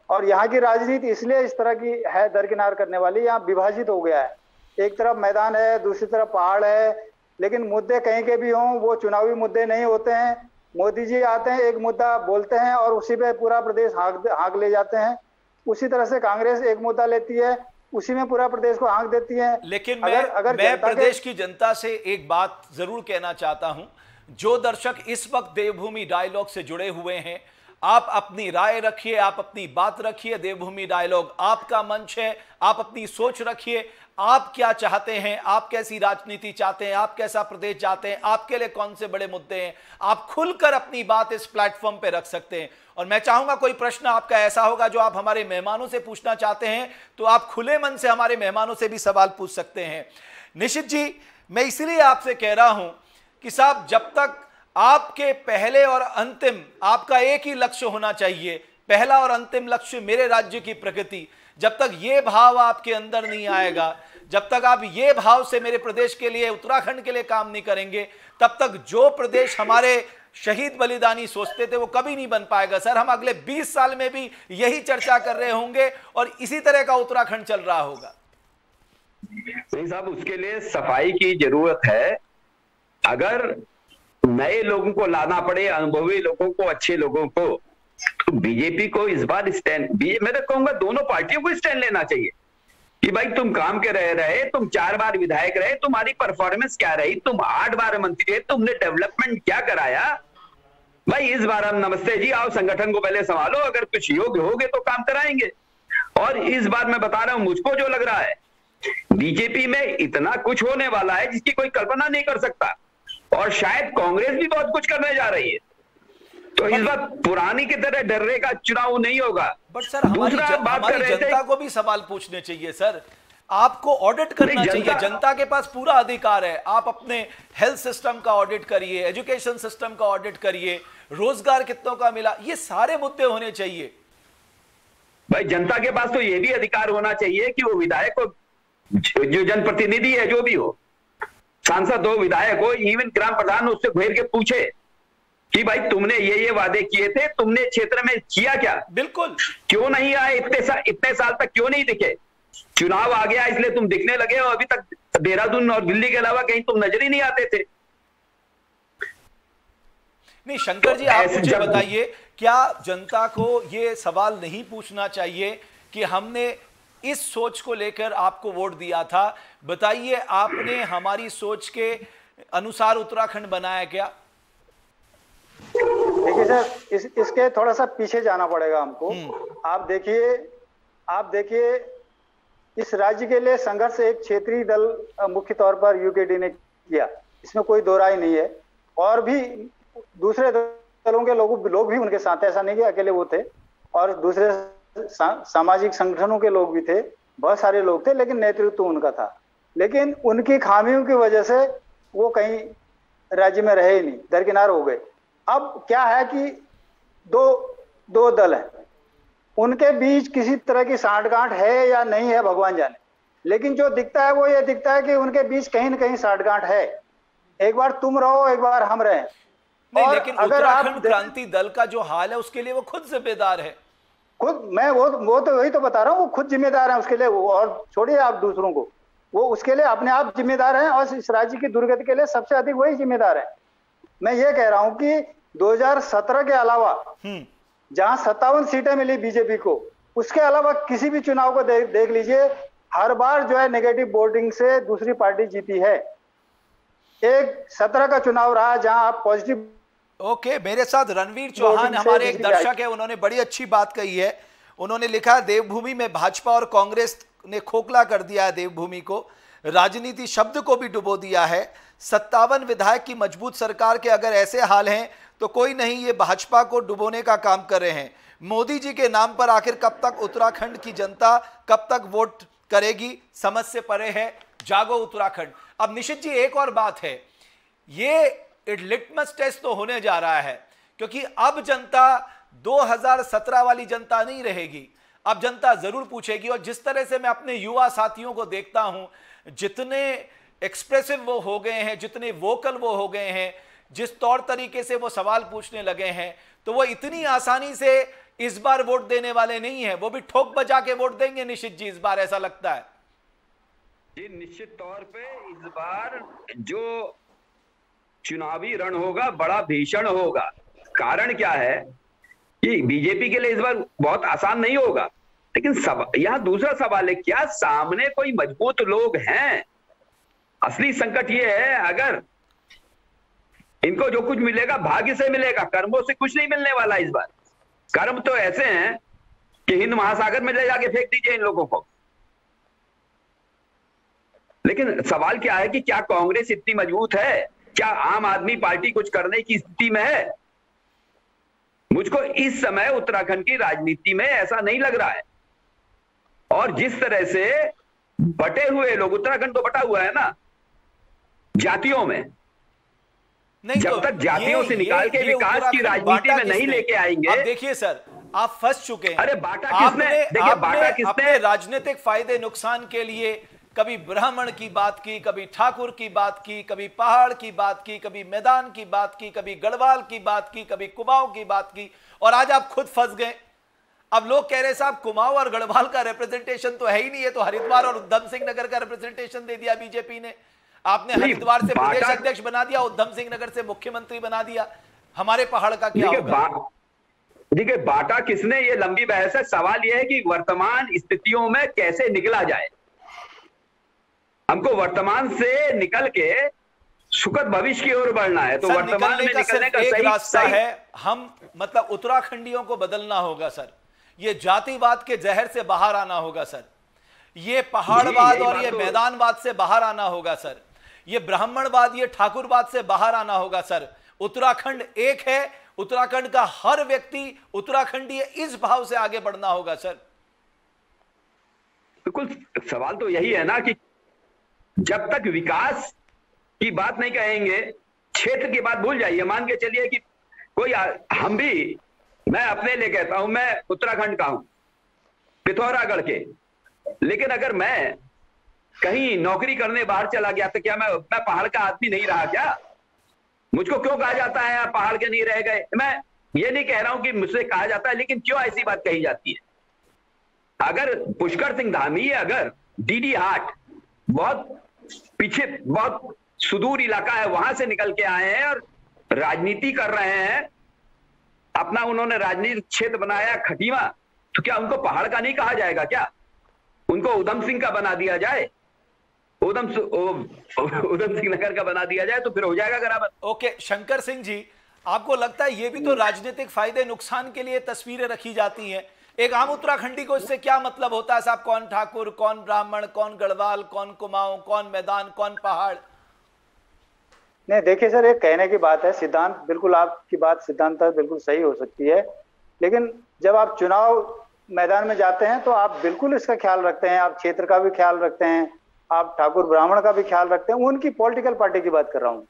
और यहाँ की राजनीति इसलिए इस तरह की है, दरकिनार करने वाली। यहाँ विभाजित हो गया है, एक तरफ मैदान है, दूसरी तरफ पहाड़ है। लेकिन मुद्दे कहीं के भी हों, वो चुनावी मुद्दे नहीं होते हैं। मोदी जी आते हैं, एक मुद्दा बोलते हैं और उसी पे पूरा प्रदेश हाँक ले जाते हैं। उसी तरह से कांग्रेस एक मुद्दा लेती है, उसी में पूरा प्रदेश को हाँक देती है। लेकिन मैं प्रदेश की जनता से एक बात जरूर कहना चाहता हूं, जो दर्शक इस वक्त देवभूमि डायलॉग से जुड़े हुए हैं, आप अपनी राय रखिए, आप अपनी बात रखिए। देवभूमि डायलॉग आपका मंच है, आप अपनी सोच रखिए। आप क्या चाहते हैं, आप कैसी राजनीति चाहते हैं, आप कैसा प्रदेश चाहते हैं, आपके लिए कौन से बड़े मुद्दे हैं, आप खुलकर अपनी बात इस प्लेटफॉर्म पे रख सकते हैं। और मैं चाहूंगा कोई प्रश्न आपका ऐसा होगा जो आप हमारे मेहमानों से पूछना चाहते हैं, तो आप खुले मन से हमारे मेहमानों से भी सवाल पूछ सकते हैं। निशित जी, मैं इसलिए आपसे कह रहा हूं कि साहब, जब तक आपके पहले और अंतिम, आपका एक ही लक्ष्य होना चाहिए, पहला और अंतिम लक्ष्य मेरे राज्य की प्रगति, जब तक ये भाव आपके अंदर नहीं आएगा, जब तक आप ये भाव से मेरे प्रदेश के लिए, उत्तराखंड के लिए काम नहीं करेंगे, तब तक जो प्रदेश हमारे शहीद बलिदानी सोचते थे वो कभी नहीं बन पाएगा। सर, हम अगले 20 साल में भी यही चर्चा कर रहे होंगे और इसी तरह का उत्तराखंड चल रहा होगा। नहीं साहब, उसके लिए सफाई की जरूरत है। अगर नए लोगों को लाना पड़े, अनुभवी लोगों को, अच्छे लोगों को, तो बीजेपी को इस बार स्टैंड, मैं तो कहूंगा दोनों पार्टियों को स्टैंड लेना चाहिए कि भाई तुम काम के रहे, तुम 4 बार विधायक रहे, तुम्हारी परफॉर्मेंस क्या रही, तुम 8 बार मंत्री रहे, तुमने डेवलपमेंट क्या कराया। भाई इस बार हम नमस्ते जी, आओ संगठन को पहले संभालो, अगर कुछ योग्य होगे तो काम कराएंगे। और इस बार मैं बता रहा हूं, मुझको जो लग रहा है, बीजेपी में इतना कुछ होने वाला है जिसकी कोई कल्पना नहीं कर सकता, और शायद कांग्रेस भी बहुत कुछ करने जा रही है। तो इस बार पुरानी की तरह डरने का चुनाव नहीं होगा। बट सर, हमारी जनता को भी सवाल पूछने चाहिए सर, आपको ऑडिट करना चाहिए। जनता के पास पूरा अधिकार है, आप अपने हेल्थ सिस्टम का ऑडिट करिए, एजुकेशन सिस्टम का ऑडिट करिए, रोजगार कितनों का मिला, ये सारे मुद्दे होने चाहिए। भाई जनता के पास तो ये भी अधिकार होना चाहिए कि वो विधायक को, जो जनप्रतिनिधि है, जो भी हो, सांसद हो, विधायक हो, इवन ग्राम प्रधान, उससे घेर के पूछे कि भाई तुमने ये वादे किए थे, तुमने क्षेत्र में किया क्या, बिल्कुल क्यों नहीं आए, इतने साल तक क्यों नहीं दिखे, चुनाव आ गया इसलिए तुम दिखने लगे हो, अभी तक देहरादून और दिल्ली के अलावा कहीं तुम नजर ही नहीं आते थे। नहीं शंकर जी, आप मुझे बताइए, क्या जनता को ये सवाल नहीं पूछना चाहिए कि हमने इस सोच को लेकर आपको वोट दिया था, बताइए आपने हमारी सोच के अनुसार उत्तराखंड बनाया क्या? देखिए सर, इसके थोड़ा सा पीछे जाना पड़ेगा हमको। आप देखिए इस राज्य के लिए संघर्ष एक क्षेत्रीय दल मुख्य तौर पर यूकेडी ने किया, इसमें कोई दो राय नहीं है। और भी दूसरे दलों के लोग भी उनके साथ, ऐसा नहीं कि अकेले वो थे, और दूसरे सामाजिक संगठनों के लोग भी थे, बहुत सारे लोग थे, लेकिन नेतृत्व उनका था। लेकिन उनकी खामियों की वजह से वो कहीं राज्य में रहे ही नहीं, दरकिनार हो गए। अब क्या है कि दो दल हैं, उनके बीच किसी तरह की साठगांठ है या नहीं है भगवान जाने, लेकिन जो दिखता है वो ये दिखता है कि उनके बीच कहीं न कहीं साठगांठ है। एक बार तुम रहो, एक बार हम रहें। नहीं, लेकिन उत्तराखंड क्रांति दल का जो हाल है उसके लिए वो खुद जिम्मेदार है। खुद मैं वो तो वही तो बता रहा हूँ, वो खुद जिम्मेदार है उसके लिए, और छोड़िए आप दूसरों को, वो उसके लिए अपने आप जिम्मेदार हैं, और इस राज्य की दुर्गति के लिए सबसे अधिक वही जिम्मेदार है। मैं ये कह रहा हूं कि 2017 के अलावा जहां 57 सीटें मिली बीजेपी को, उसके अलावा किसी भी चुनाव को देख लीजिए, हर बार जो है नेगेटिव वोटिंग से दूसरी पार्टी जीती है। एक 17 का चुनाव रहा जहां आप पॉजिटिव। ओके, मेरे साथ रणवीर चौहान हमारे एक दर्शक है, उन्होंने बड़ी अच्छी बात कही है। उन्होंने लिखा, देवभूमि में भाजपा और कांग्रेस ने खोखला कर दिया है देवभूमि को, राजनीति शब्द को भी डुबो दिया है। 57 विधायक की मजबूत सरकार के अगर ऐसे हाल हैं तो कोई नहीं, ये भाजपा को डुबोने का काम कर रहे हैं। मोदी जी के नाम पर आखिर कब तक उत्तराखंड की जनता कब तक वोट करेगी, समझ से परे है। जागो उत्तराखंड। अब निशित जी, एक और बात है, ये लिटमस टेस्ट तो होने जा रहा है, क्योंकि अब जनता 2017 वाली जनता नहीं रहेगी। अब जनता जरूर पूछेगी, और जिस तरह से मैं अपने युवा साथियों को देखता हूं, जितने एक्सप्रेसिव वो हो गए हैं, जितने वोकल वो हो गए हैं, जिस तौर तरीके से वो सवाल पूछने लगे हैं, तो वो इतनी आसानी से इस बार वोट देने वाले नहीं है। वो भी ठोक बजा के वोट देंगे निश्चित जी इस बार, ऐसा लगता है जी। निश्चित तौर पे इस बार जो चुनावी रण होगा बड़ा भीषण होगा। कारण क्या है कि बीजेपी के लिए इस बार बहुत आसान नहीं होगा, लेकिन यहां दूसरा सवाल है, क्या सामने कोई मजबूत लोग हैं? असली संकट ये है, अगर इनको जो कुछ मिलेगा भाग्य से मिलेगा, कर्मों से कुछ नहीं मिलने वाला इस बार। कर्म तो ऐसे हैं कि हिंद महासागर में ले जाके फेंक दीजिए इन लोगों को। लेकिन सवाल क्या है कि क्या कांग्रेस इतनी मजबूत है? क्या आम आदमी पार्टी कुछ करने की स्थिति में है? मुझको इस समय उत्तराखंड की राजनीति में ऐसा नहीं लग रहा है। और जिस तरह से बटे हुए लोग, उत्तराखंड तो बटा हुआ है ना जातियों में, नहीं, जब तक जातियों से निकाल के विकास की राजनीति में नहीं लेके आएंगे। अब देखिए सर, आप फंस चुके हैं। अरे बांटा किसने? देखिए बांटा किसने? अपने राजनीतिक फायदे नुकसान के लिए कभी ब्राह्मण की बात की, कभी ठाकुर की बात की, कभी पहाड़ की बात की, कभी मैदान की बात की, कभी गढ़वाल की बात की, कभी कुमाऊं की बात की, और आज आप खुद फंस गए। अब लोग कह रहे साहब कुमाऊं और गढ़वाल का रिप्रेजेंटेशन तो है ही नहीं है, तो हरिद्वार और उधम सिंह नगर का रिप्रेजेंटेशन दे दिया बीजेपी ने। आपने हरिद्वार से प्रदेश अध्यक्ष बना दिया, उधम सिंह नगर से मुख्यमंत्री बना दिया। हमारे पहाड़ का क्या होगा? देखिए बांटा किसने, ये लंबी बहस है। सवाल यह है कि वर्तमान स्थितियों में कैसे निकला जाए। हमको वर्तमान से निकल के सुखद भविष्य की ओर बढ़ना है, तो वर्तमान में निकलने का एक रास्ता है, हम मतलब उत्तराखंडियों को बदलना होगा सर। ये जातिवाद के जहर से बाहर आना होगा सर। ये पहाड़वाद और ये मैदानवाद से बाहर आना होगा सर। ये ब्राह्मणवाद, ये ठाकुरवाद से बाहर आना होगा सर। उत्तराखंड एक है, उत्तराखंड का हर व्यक्ति उत्तराखंडी है, इस भाव से आगे बढ़ना होगा सर। बिल्कुल, सवाल तो यही है ना कि जब तक विकास की बात नहीं कहेंगे, क्षेत्र की बात भूल जाइए। मान के चलिए कि कोई हम भी, मैं अपने लिए कहता हूं, मैं उत्तराखंड का हूं, पिथौरागढ़ के, लेकिन अगर मैं कहीं नौकरी करने बाहर चला गया तो क्या मैं पहाड़ का आदमी नहीं रहा क्या? मुझको क्यों कहा जाता है आप पहाड़ के नहीं रह गए? मैं ये नहीं कह रहा हूं कि मुझसे कहा जाता है, लेकिन क्यों ऐसी बात कही जाती है? अगर पुष्कर सिंह धामी, अगर डीडी हाट बहुत पीछे, बहुत सुदूर इलाका है, वहां से निकल के आए हैं और राजनीति कर रहे हैं, अपना उन्होंने राजनीतिक क्षेत्र बनाया खटीमा, तो क्या उनको पहाड़ का नहीं कहा जाएगा क्या? उनको उधम सिंह का बना दिया जाए, उधम सिंह नगर का बना दिया जाए, तो फिर हो जाएगा बराबर। ओके शंकर सिंह जी, आपको लगता है ये भी तो राजनीतिक फायदे नुकसान के लिए तस्वीरें रखी जाती हैं? एक आम उत्तराखंडी को इससे क्या मतलब होता है साहब? कौन ठाकुर, कौन ब्राह्मण, कौन गढ़वाल, कौन कुमाऊं, कौन मैदान, कौन पहाड़? नहीं देखिए सर, एक कहने की बात है, सिद्धांत बिल्कुल आपकी बात सिद्धांत बिल्कुल सही हो सकती है, लेकिन जब आप चुनाव मैदान में जाते हैं तो आप बिल्कुल इसका ख्याल रखते हैं, आप क्षेत्र का भी ख्याल रखते हैं, आप ठाकुर ब्राह्मण का भी ख्याल रखते हैं। उनकी पॉलिटिकल पार्टी की बात कर रहा हूँ,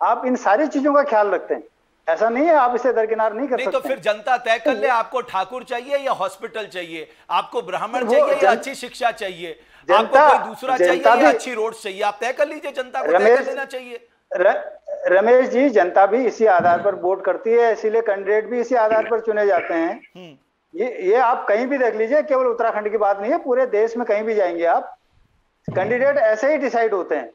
आप इन सारी चीजों का ख्याल रखते हैं। ऐसा नहीं है आप इसे दरकिनार नहीं कर सकते। तो फिर जनता तय कर ले, आपको ठाकुर चाहिए या हॉस्पिटल चाहिए, आपको ब्राह्मण चाहिए या अच्छी शिक्षा चाहिए, आपको कोई दूसरा चाहिए या अच्छी रोड चाहिए? आप तय कर लीजिए, जनता को तय कर लेना चाहिए। रमेश जी, जनता भी इसी आधार पर वोट करती है, इसीलिए कैंडिडेट भी इसी आधार पर चुने जाते हैं। ये आप कहीं भी देख लीजिए, केवल उत्तराखंड की बात नहीं है, पूरे देश में कहीं भी जाएंगे आप, कैंडिडेट ऐसे ही डिसाइड होते हैं।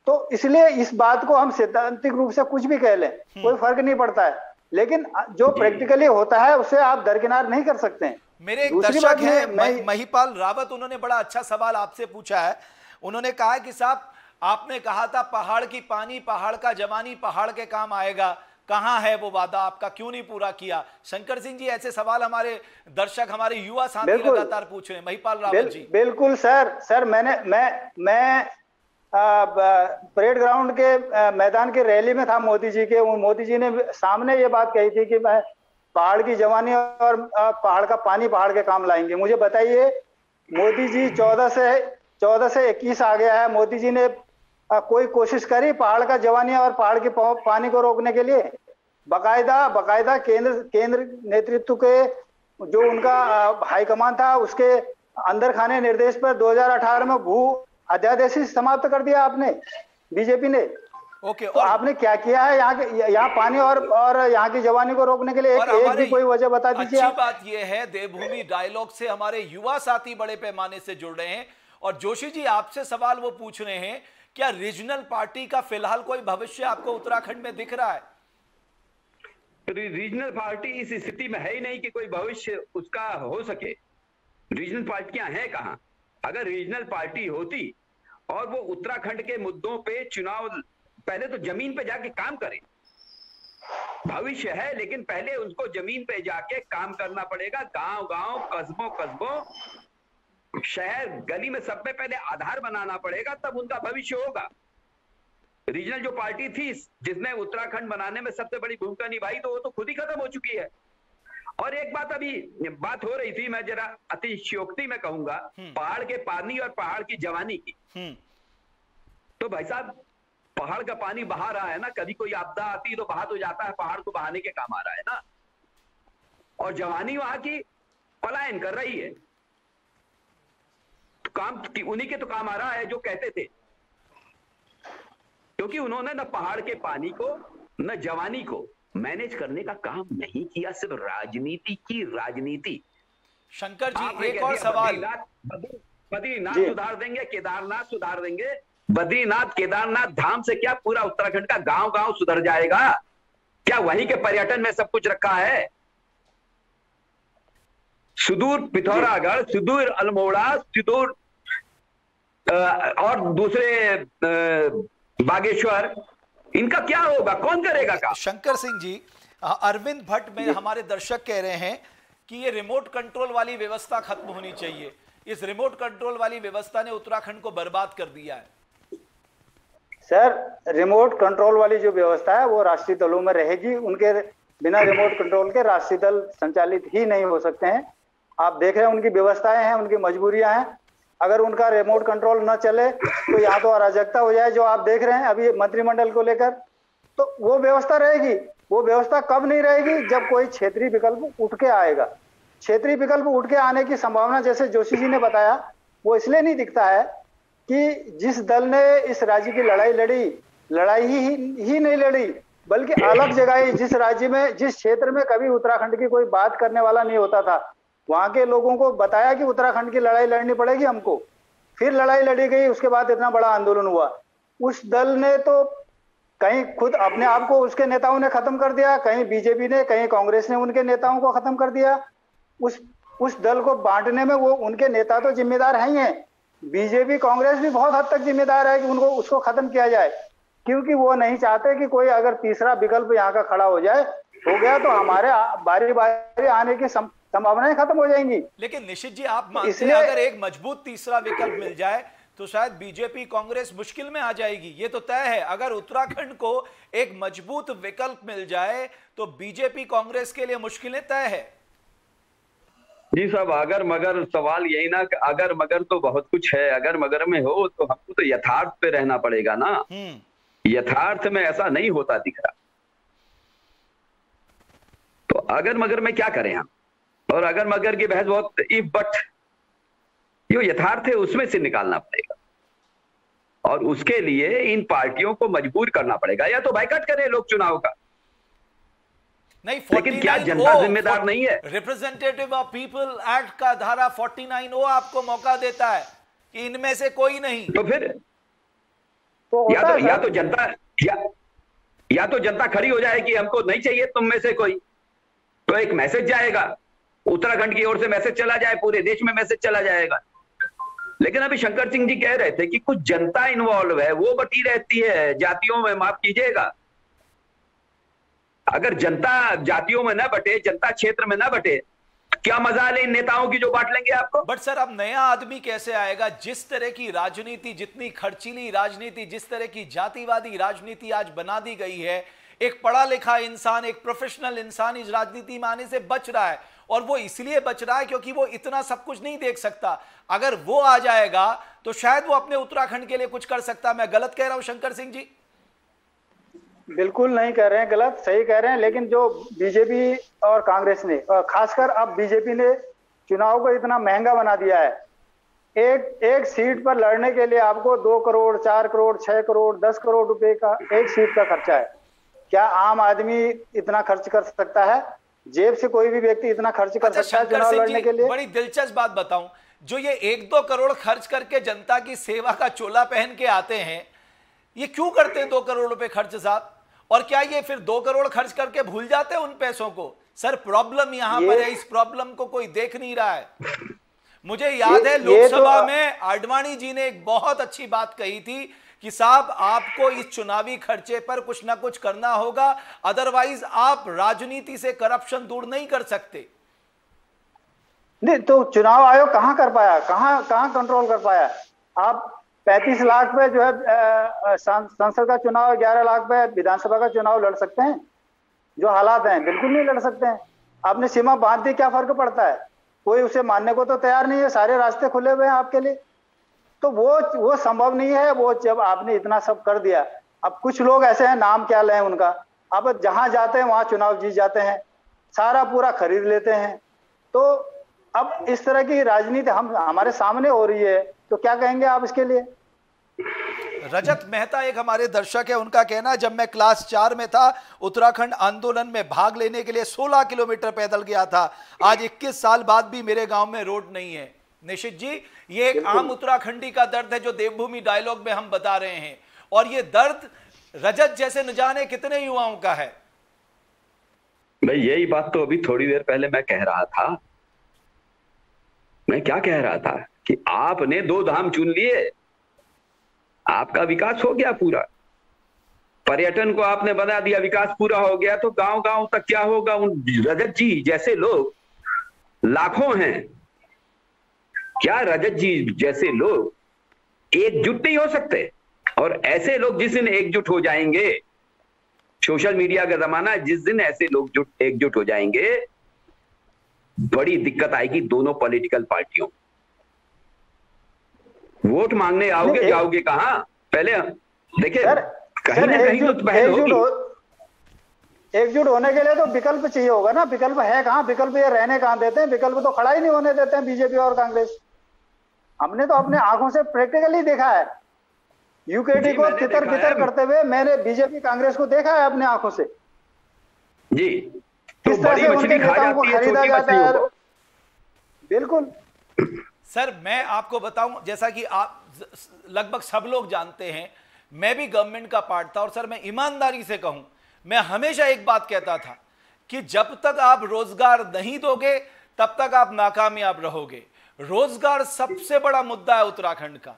तो इसलिए इस बात को हम सैद्धांतिक रूप से कुछ भी कह लें, कोई फर्क नहीं पड़ता है, लेकिन जो प्रैक्टिकली होता है उसे आप दरकिनार नहीं कर सकते हैं। मेरे एक दर्शक हैं महिपाल रावत, उन्होंने बड़ा अच्छा सवाल आपसे पूछा है। उन्होंने कहा कि साहब आपने कहा था पहाड़ की पानी, पहाड़ का जवानी, पहाड़ के काम आएगा, कहां है वो वादा आपका, क्यों नहीं पूरा किया? शंकर सिंह जी, ऐसे सवाल हमारे दर्शक, हमारे युवा साथी लगातार पूछ रहे हैं। महिपाल रावत जी। बिल्कुल सर, मैं परेड ग्राउंड के मैदान की रैली में था मोदी जी के। मोदी जी ने सामने ये बात कही थी कि मैं पहाड़ की जवानी और पहाड़ का पानी, पहाड़ के काम लाएंगे। मुझे बताइए, मोदी जी 14 से 21 आ गया है, मोदी जी ने कोई कोशिश करी पहाड़ का जवानी और पहाड़ के पानी को रोकने के लिए? बकायदा केंद्र नेतृत्व के जो उनका हाईकमान था, उसके अंदर खाने निर्देश पर 2018 में भू अध्यादेश समाप्त कर दिया आपने, बीजेपी ने। ओके, तो आपने क्या किया है यहाँ पानी और यहाँ की जवानी को रोकने के लिए? एक भी कोई वजह बता दीजिए। अच्छी बात यह है, देवभूमि डायलॉग से हमारे युवा साथी बड़े पैमाने से जुड़ रहे हैं। और जोशी जी, आपसे सवाल वो पूछ रहे हैं, क्या रीजनल पार्टी का फिलहाल कोई भविष्य आपको उत्तराखंड में दिख रहा है? रीजनल पार्टी इस स्थिति में है ही नहीं कि कोई भविष्य उसका हो सके। रीजनल पार्टियां हैं कहां? अगर रीजनल पार्टी होती और वो उत्तराखंड के मुद्दों पे चुनाव, पहले तो जमीन पे जाके काम करें। भविष्य है लेकिन पहले उसको जमीन पे जाके काम करना पड़ेगा। गांव गांव, कस्बों कस्बों, शहर गली में सब में पहले आधार बनाना पड़ेगा, तब उनका भविष्य होगा। रीजनल जो पार्टी थी जिसने उत्तराखंड बनाने में सबसे बड़ी भूमिका निभाई, तो वो तो खुद ही खत्म हो चुकी है। और एक बात अभी बात हो रही थी, मैं जरा अतिशयोक्ति में कहूंगा, पहाड़ के पानी और पहाड़ की जवानी की। तो भाई साहब, पहाड़ का पानी बहा रहा है ना, कभी कोई आपदा आती है तो बहा तो जाता है, पहाड़ को बहाने के काम आ रहा है ना। और जवानी वहां की पलायन कर रही है, तो काम उन्हीं के तो काम आ रहा है जो कहते थे, क्योंकि उन्होंने न पहाड़ के पानी को न जवानी को मैनेज करने का काम नहीं किया, सिर्फ राजनीति की राजनीति। शंकर जी, एक और सवाल। बद्रीनाथ सुधार देंगे, केदारनाथ सुधार देंगे। बद्रीनाथ केदारनाथ धाम से क्या पूरा उत्तराखंड का गांव गांव सुधर जाएगा? क्या वहीं के पर्यटन में सब कुछ रखा है? सुदूर पिथौरागढ़, सुदूर अल्मोड़ा, सुदूर और दूसरे बागेश्वर, इनका क्या होगा? कौन करेगा काम? शंकर सिंह जी, अरविंद भट्ट में हमारे दर्शक कह रहे हैं कि ये रिमोट कंट्रोल वाली व्यवस्था खत्म होनी चाहिए। इस रिमोट कंट्रोल वाली व्यवस्था ने उत्तराखंड को बर्बाद कर दिया है। सर, रिमोट कंट्रोल वाली जो व्यवस्था है वो राष्ट्रीय दलों में रहेगी। उनके बिना रिमोट कंट्रोल के राष्ट्रीय दल संचालित ही नहीं हो सकते हैं। आप देख रहे हैं उनकी व्यवस्थाएं हैं, उनकी मजबूरियां हैं। अगर उनका रिमोट कंट्रोल न चले तो यहाँ तो अराजकता हो जाए, जो आप देख रहे हैं अभी मंत्रिमंडल को लेकर। तो वो व्यवस्था रहेगी। वो व्यवस्था कब नहीं रहेगी? जब कोई क्षेत्रीय विकल्प उठ के आएगा। क्षेत्रीय विकल्प उठ के आने की संभावना, जैसे जोशी जी ने बताया, वो इसलिए नहीं दिखता है कि जिस दल ने इस राज्य की लड़ाई लड़ी, लड़ाई ही नहीं लड़ी, बल्कि अलग जगह, जिस राज्य में, जिस क्षेत्र में कभी उत्तराखंड की कोई बात करने वाला नहीं होता था, वहां के लोगों को बताया कि उत्तराखंड की लड़ाई लड़नी पड़ेगी हमको। फिर लड़ाई लड़ी गई, उसके बाद इतना बड़ा आंदोलन हुआ। उस दल ने तो कहीं खुद अपने आप को, उसके नेताओं ने खत्म कर दिया, कहीं बीजेपी ने, कहीं कांग्रेस ने उनके नेताओं को खत्म कर दिया। उस दल को बांटने में वो उनके नेता तो जिम्मेदार हैं ही हैं, बीजेपी कांग्रेस भी बहुत हद तक जिम्मेदार है कि उनको उसको खत्म किया जाए, क्योंकि वो नहीं चाहते कि कोई अगर तीसरा विकल्प यहाँ का खड़ा हो जाए, हो गया तो हमारे बारी बारी आने की संभावनाएं खत्म हो जाएंगी। लेकिन निशित जी, आप मानते हैं अगर एक मजबूत तीसरा विकल्प मिल जाए तो शायद बीजेपी कांग्रेस मुश्किल में आ जाएगी? ये तो तय है, अगर उत्तराखंड को एक मजबूत विकल्प मिल जाए तो बीजेपी कांग्रेस के लिए मुश्किलें तय है। जी साहब, अगर मगर सवाल यही ना कि अगर मगर तो बहुत कुछ है। अगर मगर में हो तो हमको तो यथार्थ पे रहना पड़ेगा ना। यथार्थ में ऐसा नहीं होता दिख रहा, तो अगर मगर में क्या करें हम? और अगर मगर की बहस बहुत इफ बट, जो यथार्थ है उसमें से निकालना पड़ेगा, और उसके लिए इन पार्टियों को मजबूर करना पड़ेगा। या तो बाइकआउट करें लोग चुनाव का, नहीं, लेकिन क्या जनता जिम्मेदार नहीं है? रिप्रेजेंटेटिव ऑफ पीपल एक्ट का धारा 49O आपको मौका देता है कि इनमें से कोई नहीं। तो फिर या तो जनता खड़ी हो जाए कि हमको नहीं चाहिए तुम में से कोई, तो एक मैसेज जाएगा उत्तराखंड की ओर से, मैसेज चला जाए, पूरे देश में मैसेज चला जाएगा। लेकिन अभी शंकर सिंह जी कह रहे थे कि कुछ जनता इन्वॉल्व है, वो बटी रहती है जातियों में, माफ कीजिएगा। अगर जनता जातियों में ना बटे, जनता क्षेत्र में ना बटे, क्या मजा ले इन नेताओं की जो बांट लेंगे आपको? बट सर, अब नया आदमी कैसे आएगा? जिस तरह की राजनीति, जितनी खर्चीली राजनीति, जिस तरह की जातिवादी राजनीति आज बना दी गई है, एक पढ़ा लिखा इंसान, एक प्रोफेशनल इंसान इस राजनीति में आने से बच रहा है, और वो इसलिए बच रहा है क्योंकि वो इतना सब कुछ नहीं देख सकता। अगर वो आ जाएगा तो शायद वो अपने उत्तराखंड के लिए कुछ कर सकता। मैं गलत कह रहा हूं शंकर सिंह जी? बिल्कुल नहीं कह रहे हैं, गलत, सही कह रहे हैं। लेकिन जो बीजेपी और कांग्रेस ने, और खासकर अब बीजेपी ने चुनाव को इतना महंगा बना दिया है। एक सीट पर लड़ने के लिए आपको 2 करोड़, 4 करोड़, 6 करोड़, 10 करोड़ रुपए का एक सीट का खर्चा है। क्या आम आदमी इतना खर्च कर सकता है? जेब से कोई भी व्यक्ति इतना खर्च कर सकता है चुनाव लड़ने के लिए? बड़ी दिलचस्प बात बताऊं, जो ये 1-2 करोड़ खर्च करके जनता की सेवा का चोला पहन के आते हैं, ये क्यों करते हैं 2 करोड़ रुपए खर्च साहब? और क्या ये फिर 2 करोड़ खर्च करके भूल जाते हैं उन पैसों को? सर प्रॉब्लम यहां पर है, इस प्रॉब्लम को कोई देख नहीं रहा है। मुझे याद है लोकसभा में आडवाणी जी ने एक बहुत अच्छी बात कही थी कि साहब आपको इस चुनावी खर्चे पर कुछ ना कुछ करना होगा, अदरवाइज आप राजनीति से करप्शन दूर नहीं कर सकते। नहीं तो चुनाव आयोग कहां कर पाया, कहां कंट्रोल कर पाया? आप 35 लाख पे जो है संसद का चुनाव, 11 लाख पे विधानसभा का चुनाव लड़ सकते हैं? जो हालात हैं बिल्कुल नहीं लड़ सकते हैं। आपने सीमा बांध दी, क्या फर्क पड़ता है? कोई उसे मानने को तो तैयार नहीं है, सारे रास्ते खुले हुए हैं आपके लिए। तो वो संभव नहीं है। वो जब आपने इतना सब कर दिया, अब कुछ लोग ऐसे हैं, नाम क्या लें उनका, अब जहां जाते हैं वहां चुनाव जीत जाते हैं, सारा पूरा खरीद लेते हैं। तो अब इस तरह की राजनीति हमारे सामने हो रही है, तो क्या कहेंगे आप इसके लिए? रजत मेहता एक हमारे दर्शक है, उनका कहना है जब मैं क्लास 4 में था उत्तराखंड आंदोलन में भाग लेने के लिए 16 किलोमीटर पैदल गया था। आज 21 साल बाद भी मेरे गांव में रोड नहीं है। निशित जी, ये एक आम उत्तराखंडी का दर्द है जो देवभूमि डायलॉग में हम बता रहे हैं, और ये दर्द रजत जैसे न जाने कितने युवाओं का है। भाई यही बात तो अभी थोड़ी देर पहले मैं कह रहा था। मैं क्या कह रहा था कि आपने 2 धाम चुन लिए, आपका विकास हो गया पूरा, पर्यटन को आपने बना दिया, विकास पूरा हो गया, तो गांव गांव तक क्या होगा? उन रजत जी जैसे लोग लाखों हैं, क्या रजत जी जैसे लोग एकजुट नहीं हो सकते? और ऐसे लोग जिस दिन एकजुट हो जाएंगे, सोशल मीडिया का जमाना है, जिस दिन ऐसे लोग एकजुट हो जाएंगे, बड़ी दिक्कत आएगी दोनों पॉलिटिकल पार्टियों। वोट मांगने आओगे, जाओगे कहां? पहले देखिए, कहीं ना कहीं तो पहल होगी। एकजुट होने के लिए तो विकल्प चाहिए होगा ना। विकल्प है कहां? विकल्प ये रहने कहां देते हैं? विकल्प तो खड़ा ही नहीं होने देते हैं बीजेपी और कांग्रेस। हमने तो अपने आंखों से प्रैक्टिकली देखा है, यूकेडी को तितर बितर करते हुए मैंने बीजेपी कांग्रेस को देखा है अपने आंखों से जी। किस तरह से उनके नेताओं को खरीदा जाता है। बिल्कुल सर, मैं आपको बताऊं, जैसा कि आप लगभग सब लोग जानते हैं, मैं भी गवर्नमेंट का पार्ट था, और सर मैं ईमानदारी से कहूं, मैं हमेशा एक बात कहता था कि जब तक आप रोजगार नहीं दोगे तब तक आप नाकामयाब रहोगे। रोजगार सबसे बड़ा मुद्दा है उत्तराखंड का।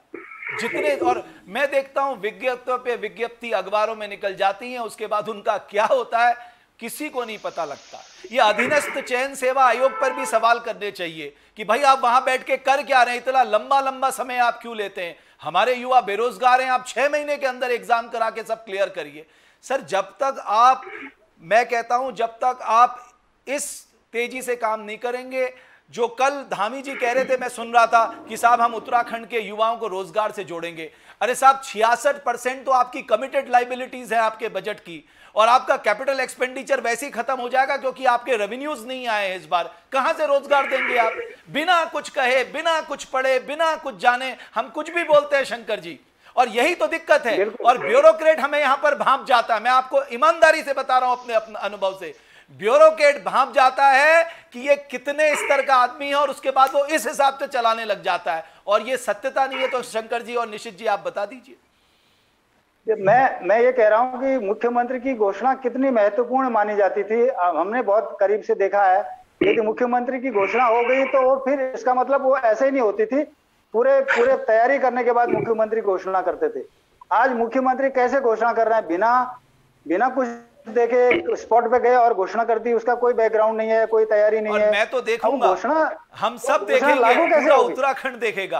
जितने, और मैं देखता हूं विज्ञप्ति पे विज्ञप्ति अखबारों में निकल जाती हैं, उसके बाद उनका क्या होता है किसी को नहीं पता लगता। ये अधीनस्थ चयन सेवा आयोग पर भी सवाल करने चाहिए कि भाई आप वहां बैठ के कर क्या रहे हैं, इतना लंबा लंबा समय आप क्यों लेते हैं? हमारे युवा बेरोजगार हैं, आप 6 महीने के अंदर एग्जाम करा के सब क्लियर करिए। सर जब तक आप, मैं कहता हूं जब तक आप इस तेजी से काम नहीं करेंगे, जो कल धामी जी कह रहे थे, मैं सुन रहा था कि साहब हम उत्तराखंड के युवाओं को रोजगार से जोड़ेंगे। अरे साहब 66% तो आपकी कमिटेड लाइबिलिटीज है आपके बजट की, और आपका कैपिटल एक्सपेंडिचर वैसे ही खत्म हो जाएगा क्योंकि आपके रेवेन्यूज नहीं आए हैं इस बार। कहां से रोजगार देंगे आप? बिना कुछ कहे, बिना कुछ पढ़े, बिना कुछ जाने हम कुछ भी बोलते हैं शंकर जी, और यही तो दिक्कत है। और ब्यूरोक्रेट हमें यहां पर भांप जाता है। मैं आपको ईमानदारी से बता रहा हूं अपने अनुभव से, ब्यूरोक्रेट भांप जाता है कि ये कितने स्तर का आदमी है, और उसके बाद वो इस हिसाब से चलाने लग जाता है, और ये सत्यता नहीं है। तो शंकर जी और निशित जी आप बता दीजिए। मैं ये कह रहा हूं कि मुख्यमंत्री की घोषणा कितनी महत्वपूर्ण मानी जाती थी, हमने बहुत करीब से देखा है। लेकिन मुख्यमंत्री की घोषणा हो गई तो वो फिर इसका मतलब वो ऐसे ही नहीं होती थी, पूरे तैयारी करने के बाद मुख्यमंत्री घोषणा करते थे। आज मुख्यमंत्री कैसे घोषणा कर रहे हैं? बिना कुछ देखे स्पॉट पे गए और घोषणा कर दी, उसका कोई बैकग्राउंड नहीं है, कोई तैयारी नहीं है। मैं तो देखूंगा, घोषणा हम सब देखेंगे, पूरा उत्तराखंड देखेगा।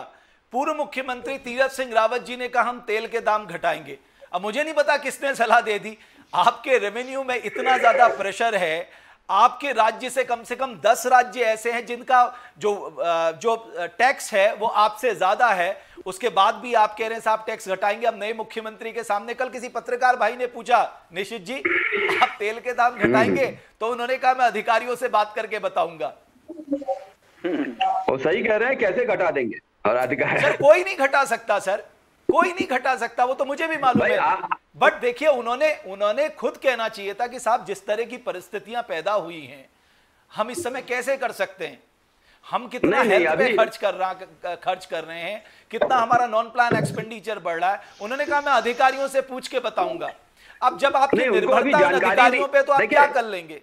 पूर्व मुख्यमंत्री तीरथ सिंह रावत जी ने कहा हम तेल के दाम घटाएंगे। अब मुझे नहीं पता किसने सलाह दे दी। आपके रेवेन्यू में इतना ज्यादा प्रेशर है, आपके राज्य से कम 10 राज्य ऐसे हैं जिनका जो टैक्स है वो आपसे ज्यादा है, उसके बाद भी आप कह रहे हैं साहब टैक्स घटाएंगे। अब नए मुख्यमंत्री के सामने कल किसी पत्रकार भाई ने पूछा, निशित जी आप तेल के दाम घटाएंगे? तो उन्होंने कहा मैं अधिकारियों से बात करके बताऊंगा। वो सही कह रहे हैं, कैसे घटा देंगे? और अधिकारी सर कोई नहीं घटा सकता, सर कोई नहीं घटा सकता, वो तो मुझे भी मालूम है। बट देखिए उन्होंने खुद कहना चाहिए था कि साहब जिस तरह की परिस्थितियां पैदा हुई हैं, हम इस समय कैसे कर सकते हैं, हम कितना हेल्थ पे खर्च कर रहे हैं, कितना हमारा नॉन प्लान एक्सपेंडिचर बढ़ रहा है। उन्होंने कहा मैं अधिकारियों से पूछ के बताऊंगा। अब जब आपकी नहीं, उनको अभी निर्भरता जानकारी अधिकारियों पे तो आप देखिए, क्या कर लेंगे?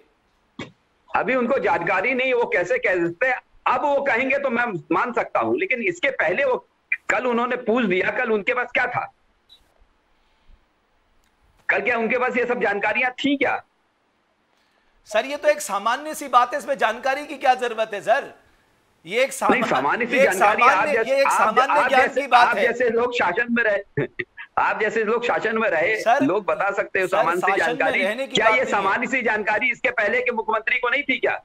अभी उनको जानकारी नहीं, वो कैसे कह सकते हैं? अब वो कहेंगे तो मैं मान सकता हूं, लेकिन इसके पहले वो कल उन्होंने पूछ दिया, कल उनके पास क्या था? कल क्या उनके पास ये सब जानकारियां थी क्या? सर ये तो एक सामान्य सी बात है, इसमें जानकारी की क्या जरूरत है सर? ये एक सामान्य सी ये एक जानकारी, ये एक सामान्य ज्ञान की बात आप है। जैसे लोग शासन में रहे आप जैसे लोग शासन में रहे सर, लोग बता सकते हो सर, सामान्य सी शासन में रहने जानकारी। की क्या बात ये नहीं है। सामान्य सी जानकारी इसके पहले के मुख्यमंत्री को नहीं थी क्या?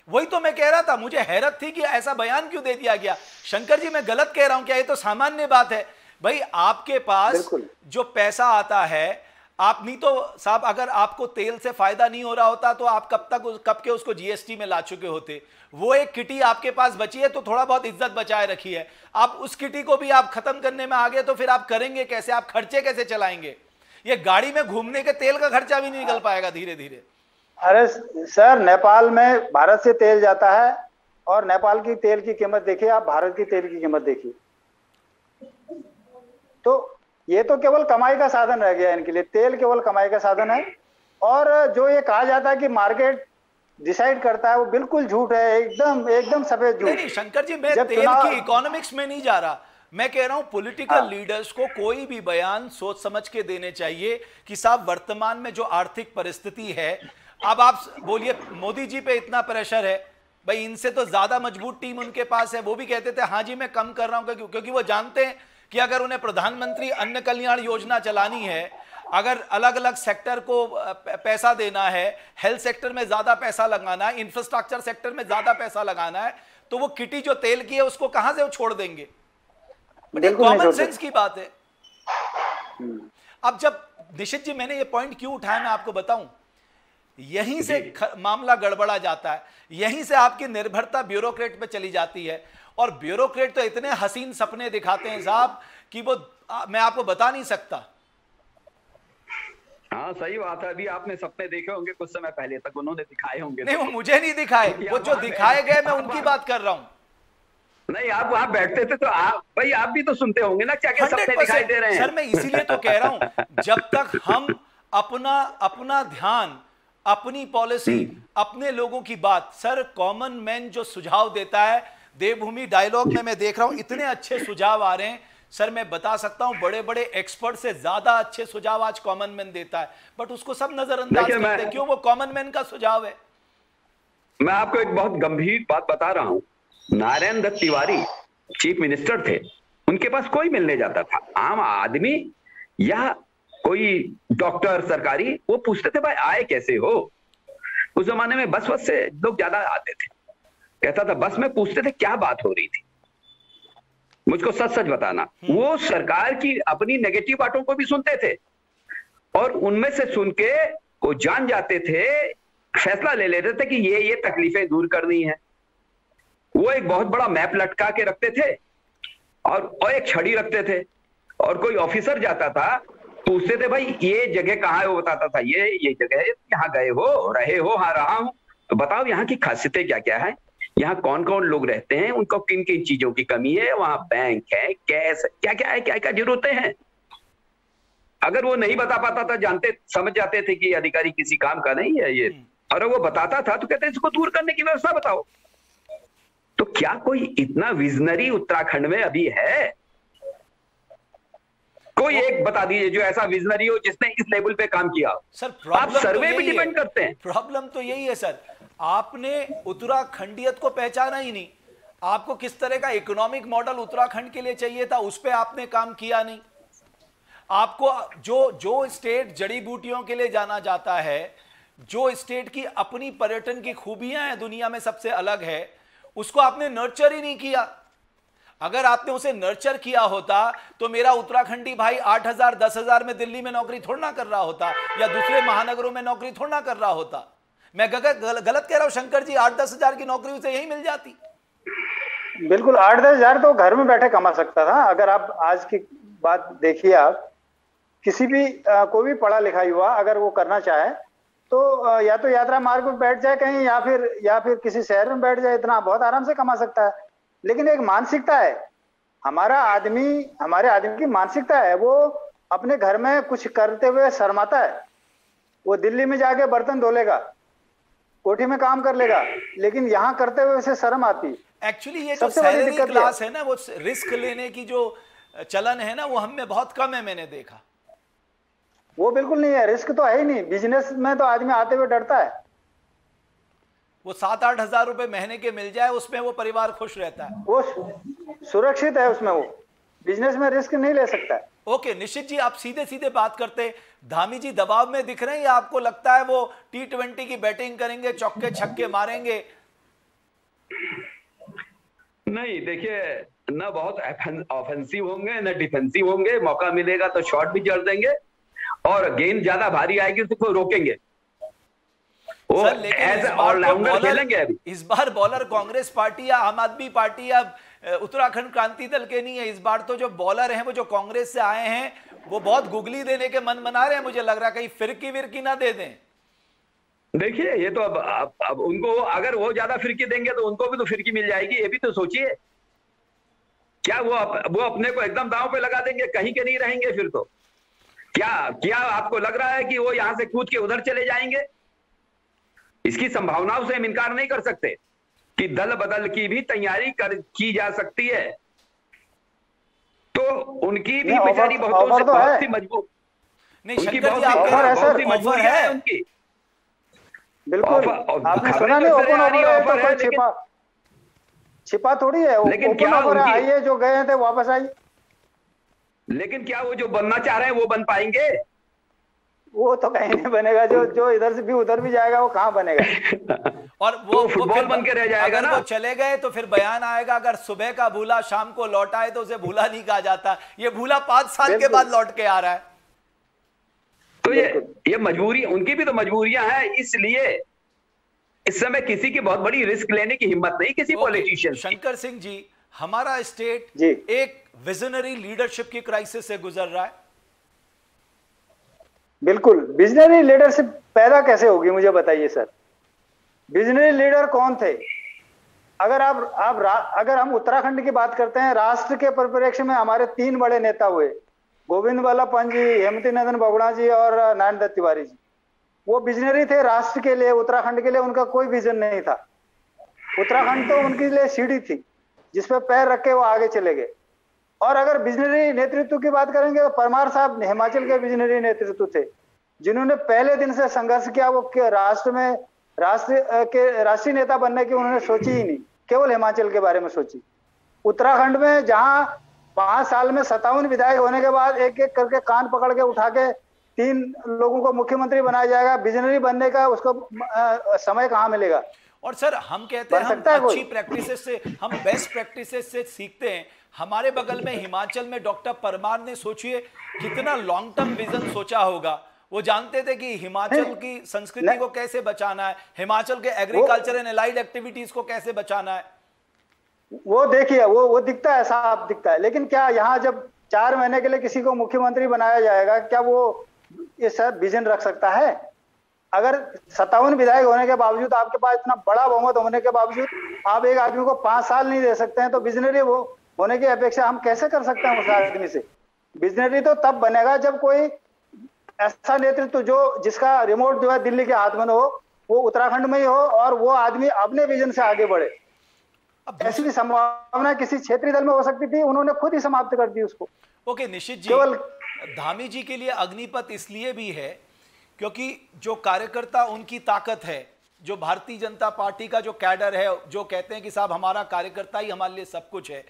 वही तो मैं कह रहा था, मुझे हैरत थी कि ऐसा बयान क्यों दे दिया गया। शंकर जी मैं गलत कह रहा हूं क्या? ये तो सामान्य बात है भाई, आपके पास बिल्कुल। जो पैसा आता है, आप नहीं तो साहब, अगर आपको तेल से फायदा नहीं हो रहा होता तो आप कब के उसको जीएसटी में ला चुके होते। वो एक किटी आपके पास बची है तो थोड़ा बहुत इज्जत बचाए रखी है, आप उस किटी को भी आप खत्म करने में आ गए तो फिर आप करेंगे कैसे? आप खर्चे कैसे चलाएंगे? ये गाड़ी में घूमने के तेल का खर्चा भी नहीं निकल पाएगा धीरे धीरे। अरे सर, नेपाल में भारत से तेल जाता है और नेपाल की तेल की कीमत देखिए, आप भारत की तेल की कीमत देखिए, तो ये तो केवल कमाई का साधन रह गया इनके लिए। तेल केवल कमाई का साधन है, और जो ये कहा जाता है कि मार्केट डिसाइड करता है, वो बिल्कुल झूठ है, एकदम एकदम सफेद झूठ। नहीं शंकर जी, मैं जब तेल की इकोनॉमिक्स में नहीं जा रहा, मैं कह रहा हूं पॉलिटिकल लीडर्स को कोई भी बयान सोच समझ के देने चाहिए कि साहब वर्तमान में जो आर्थिक परिस्थिति है, अब आप बोलिए मोदी जी पे इतना प्रेशर है भाई, इनसे तो ज्यादा मजबूत टीम उनके पास है, वो भी कहते थे हाँ जी मैं कम कर रहा हूं, क्योंकि वो जानते हैं कि अगर उन्हें प्रधानमंत्री अन्न कल्याण योजना चलानी है, अगर अलग अलग सेक्टर को पैसा देना है, हेल्थ सेक्टर में ज्यादा पैसा लगाना है, इंफ्रास्ट्रक्चर सेक्टर में ज्यादा पैसा लगाना है, तो वो किटी जो तेल की है उसको कहां से वो छोड़ देंगे? कॉमन सेंस की बात है। अब जब निशित जी मैंने ये पॉइंट क्यों उठाया मैं आपको बताऊं, यहीं से मामला गड़बड़ा जाता है, यहीं से आपकी निर्भरता ब्यूरोक्रेट पे चली जाती है, और ब्यूरोक्रेट तो इतने हसीन सपने दिखाते हैं साहब कि वो मैं आपको बता नहीं सकता। हाँ सही बात है, अभी आपने सपने देखे होंगे कुछ समय पहले तक, उन्होंने दिखाए होंगे। नहीं वो मुझे नहीं दिखाए, वो जो दिखाए गए मैं उनकी बात कर रहा हूं। नहीं आप वहां बैठते थे तो भाई आप भी तो सुनते होंगे ना क्या क्या सपने दिखाई दे रहे हैं। सर मैं इसीलिए तो कह रहा हूं, जब तक हम अपना ध्यान, अपनी पॉलिसी, अपने लोगों की बात, सर कॉमन मैन जो सुझाव देता है, देवभूमि डायलॉग में मैं देख रहा हूं इतने अच्छे सुझाव आ रहे हैं सर, मैं बता सकता हूं बड़े बड़े एक्सपर्ट से ज्यादा अच्छे सुझाव आज कॉमन मैन देता है, बट उसको सब नजरअंदाज करते हैं। क्यों? वो कॉमन मैन का सुझाव है। मैं आपको एक बहुत गंभीर बात बता रहा हूं, नारायण दत्त तिवारी चीफ मिनिस्टर थे, उनके पास कोई मिलने जाता था, आम आदमी या कोई डॉक्टर सरकारी, वो पूछते थे भाई आए कैसे हो। उस जमाने में बस से लोग ज्यादा आते थे, कहता था बस में, पूछते थे क्या बात हो रही थी, मुझको सच सच बताना। वो सरकार की अपनी नेगेटिव बातों को भी सुनते थे और उनमें से सुन के वो जान जाते थे, फैसला ले लेते थे कि ये तकलीफें दूर करनी है। वो एक बहुत बड़ा मैप लटका के रखते थे और एक छड़ी रखते थे, और कोई ऑफिसर जाता था पूछते थे भाई ये जगह कहाँ है, वो बताता था ये जगह है, यहाँ गए हो, रहे हो? हाँ रहा हूं। तो बताओ यहाँ की खासियतें क्या क्या है, यहाँ कौन कौन लोग रहते हैं, उनको किन किन चीजों की कमी है, वहां बैंक है, कैश क्या क्या है, क्या क्या जरूरतें हैं। अगर वो नहीं बता पाता था, समझ जाते थे कि अधिकारी किसी काम का नहीं है ये, और वो बताता था तो कहते इसको दूर करने की व्यवस्था बताओ। तो क्या कोई इतना विजनरी उत्तराखंड में अभी है? कोई एक बता दीजिए जो ऐसा विजनरी हो जिसने इस लेवल पे काम किया। सर आप सर्वे पे डिपेंड करते हैं। प्रॉब्लम तो यही है सर, आपने उत्तराखंडियत को पहचाना ही नहीं। आपको किस तरह का इकोनॉमिक मॉडल उत्तराखंड के लिए चाहिए था, उस पर आपने काम किया नहीं। आपको जो स्टेट जड़ी बूटियों के लिए जाना जाता है, जो स्टेट की अपनी पर्यटन की खूबियां हैं, दुनिया में सबसे अलग है, उसको आपने नर्चर ही नहीं किया। अगर आपने उसे नर्चर किया होता तो मेरा उत्तराखंडी भाई 8,000 10,000 में दिल्ली में नौकरी थोड़ा ना कर रहा होता, या दूसरे महानगरों में नौकरी थोड़ा ना कर रहा होता। मैं गलत कह रहा हूं शंकर जी? 8-10 हजार की नौकरी उसे यही मिल जाती। बिल्कुल 8-10 हजार तो घर में बैठे कमा सकता था। अगर आप आज की बात देखिए, आप किसी भी कोई भी पढ़ा लिखा युवा अगर वो करना चाहे तो या तो यात्रा मार्ग पर बैठ जाए कहीं, या फिर किसी शहर में बैठ जाए, इतना बहुत आराम से कमा सकता है। लेकिन एक मानसिकता है, हमारे आदमी की मानसिकता है, वो अपने घर में कुछ करते हुए शर्माता है। वो दिल्ली में जाके बर्तन धो लेगा, कोठी में काम कर लेगा, लेकिन यहाँ करते हुए उसे शर्म आती है। एक्चुअली ये जो सैलरी क्लास है ना, वो रिस्क लेने की जो चलन है ना, वो हम में बहुत कम है, मैंने देखा। वो बिल्कुल नहीं है, रिस्क तो है ही नहीं। बिजनेस में तो आदमी आते हुए डरता है। वो 7-8 हजार रुपए महीने के मिल जाए, उसमें वो परिवार खुश रहता है, वो सुरक्षित है उसमें। वो बिजनेस में रिस्क नहीं ले सकता है। ओके निश्चित जी, आप सीधे सीधे बात करते। धामी जी दबाव में दिख रहे हैं या आपको लगता है वो T20 की बैटिंग करेंगे, चौके छक्के मारेंगे? नहीं, देखिए, ना बहुत ऑफेंसिव होंगे ना डिफेंसिव होंगे। मौका मिलेगा तो शॉट भी जड़ देंगे, और गेंद ज्यादा भारी आएगी उसको रोकेंगे। वो एज ऑलराउंडर खेलेंगे। अभी इस बार बॉलर कांग्रेस पार्टी या आम आदमी पार्टी या उत्तराखंड क्रांति दल के नहीं है। इस बार तो जो बॉलर हैं वो जो कांग्रेस से आए हैं, वो बहुत गुगली देने के मन बना रहे हैं। मुझे लग रहा है कहीं फिरकी विरकी ना दे दें। देखिए, ये तो अब उनको अगर वो ज्यादा फिरकी देंगे तो उनको भी तो फिरकी मिल जाएगी। ये भी तो सोचिए, क्या वो अपने को एकदम दांव पे लगा देंगे? कहीं के नहीं रहेंगे फिर तो। क्या आपको लग रहा है कि वो यहां से कूद के उधर चले जाएंगे? इसकी संभावनाओं से हम इनकार नहीं कर सकते कि दल बदल की भी तैयारी की जा सकती है। तो उनकी भी बेचारी बहुत सी मजबूत, नहीं शंकर जी, बहुत सी मजबूरी है उनकी। बिल्कुल, आपने सुना नहीं? ओपन ऑफर है तो छिपा थोड़ी है। लेकिन क्या आई है, जो गए थे वापस आई। लेकिन क्या वो जो बनना चाह रहे हैं वो बन पाएंगे? वो तो कहीं नहीं बनेगा। जो इधर से भी उधर भी जाएगा, वो कहाँ बनेगा? और वो फुटबॉल बन के रह जाएगा ना। वो चले गए तो फिर बयान आएगा, अगर सुबह का भूला शाम को लौट आए तो उसे भूला नहीं कहा जाता। ये भूला 5 साल के बाद लौट के आ रहा है। तो ये मजबूरी, उनकी भी तो मजबूरियां हैं। इसलिए इस समय किसी की बहुत बड़ी रिस्क लेने की हिम्मत नहीं किसी पॉलिटिशियन। शंकर सिंह जी, हमारा स्टेट एक विजनरी लीडरशिप की क्राइसिस से गुजर रहा है। बिल्कुल, विजनरी लीडरशिप पैदा कैसे होगी, मुझे बताइए सर। विजनरी लीडर कौन थे? अगर हम उत्तराखंड की बात करते हैं, राष्ट्र के परिप्रेक्ष्य में हमारे 3 बड़े नेता हुए, गोविंद वल्लभ पंत जी, हेमंत नंदन बहुगुणा जी और नारायण दत्त तिवारी जी। वो विजनरी थे राष्ट्र के लिए। उत्तराखंड के लिए उनका कोई विजन नहीं था। उत्तराखंड तो उनके लिए सीढ़ी थी जिसपे पैर रख के वो आगे चले गए। और अगर विजनरी नेतृत्व की बात करेंगे तो परमार साहब हिमाचल के विजनरी नेतृत्व थे, जिन्होंने पहले दिन से संघर्ष किया। वो राष्ट्रीय नेता बनने की उन्होंने सोची ही नहीं, केवल हिमाचल के बारे में सोची। उत्तराखंड में जहां 5 साल में 57 विधायक होने के बाद एक एक करके कान पकड़ के उठा के 3 लोगों को मुख्यमंत्री बनाया जाएगा, विजनरी बनने का उसको समय कहां मिलेगा? और सर हम कहते हैं हम अच्छी प्रैक्टिसेस से, हम बेस्ट प्रैक्टिसेस से सीखते हैं। हमारे बगल में हिमाचल में डॉक्टर परमार ने, सोचिए कितना लॉन्ग टर्म विजन सोचा होगा। वो जानते थे कि हिमाचल की संस्कृति को कैसे बचाना है, हिमाचल के एग्रीकल्चर एंड एलाइड एक्टिविटीज को कैसे बचाना है। वो देखिए, वो दिखता है, साफ दिखता है। लेकिन क्या यहाँ जब 4 महीने के लिए किसी को मुख्यमंत्री बनाया जाएगा, क्या वो ये सब विजन रख सकता है? अगर 57 विधायक होने के बावजूद, आपके पास इतना बड़ा बहुमत होने के बावजूद आप एक आदमी को 5 साल नहीं दे सकते हैं, तो विजनरी वो होने की अपेक्षा हम कैसे कर सकते हैं उस आदमी से? विजनरी तो तब बनेगा जब कोई ऐसा नेतृत्व जिसका रिमोट जो है दिल्ली के हाथ में हो, वो उत्तराखंड में ही हो और वो आदमी अपने विजन से आगे बढ़े। ऐसी संभावना किसी क्षेत्रीय दल में हो सकती थी, उन्होंने खुद ही समाप्त कर दी उसको। ओके निश्चित जी, केवल धामी जी के लिए अग्निपथ इसलिए भी है क्योंकि जो कार्यकर्ता उनकी ताकत है, जो भारतीय जनता पार्टी का जो कैडर है, जो कहते हैं कि साहब हमारा कार्यकर्ता ही हमारे लिए सब कुछ है,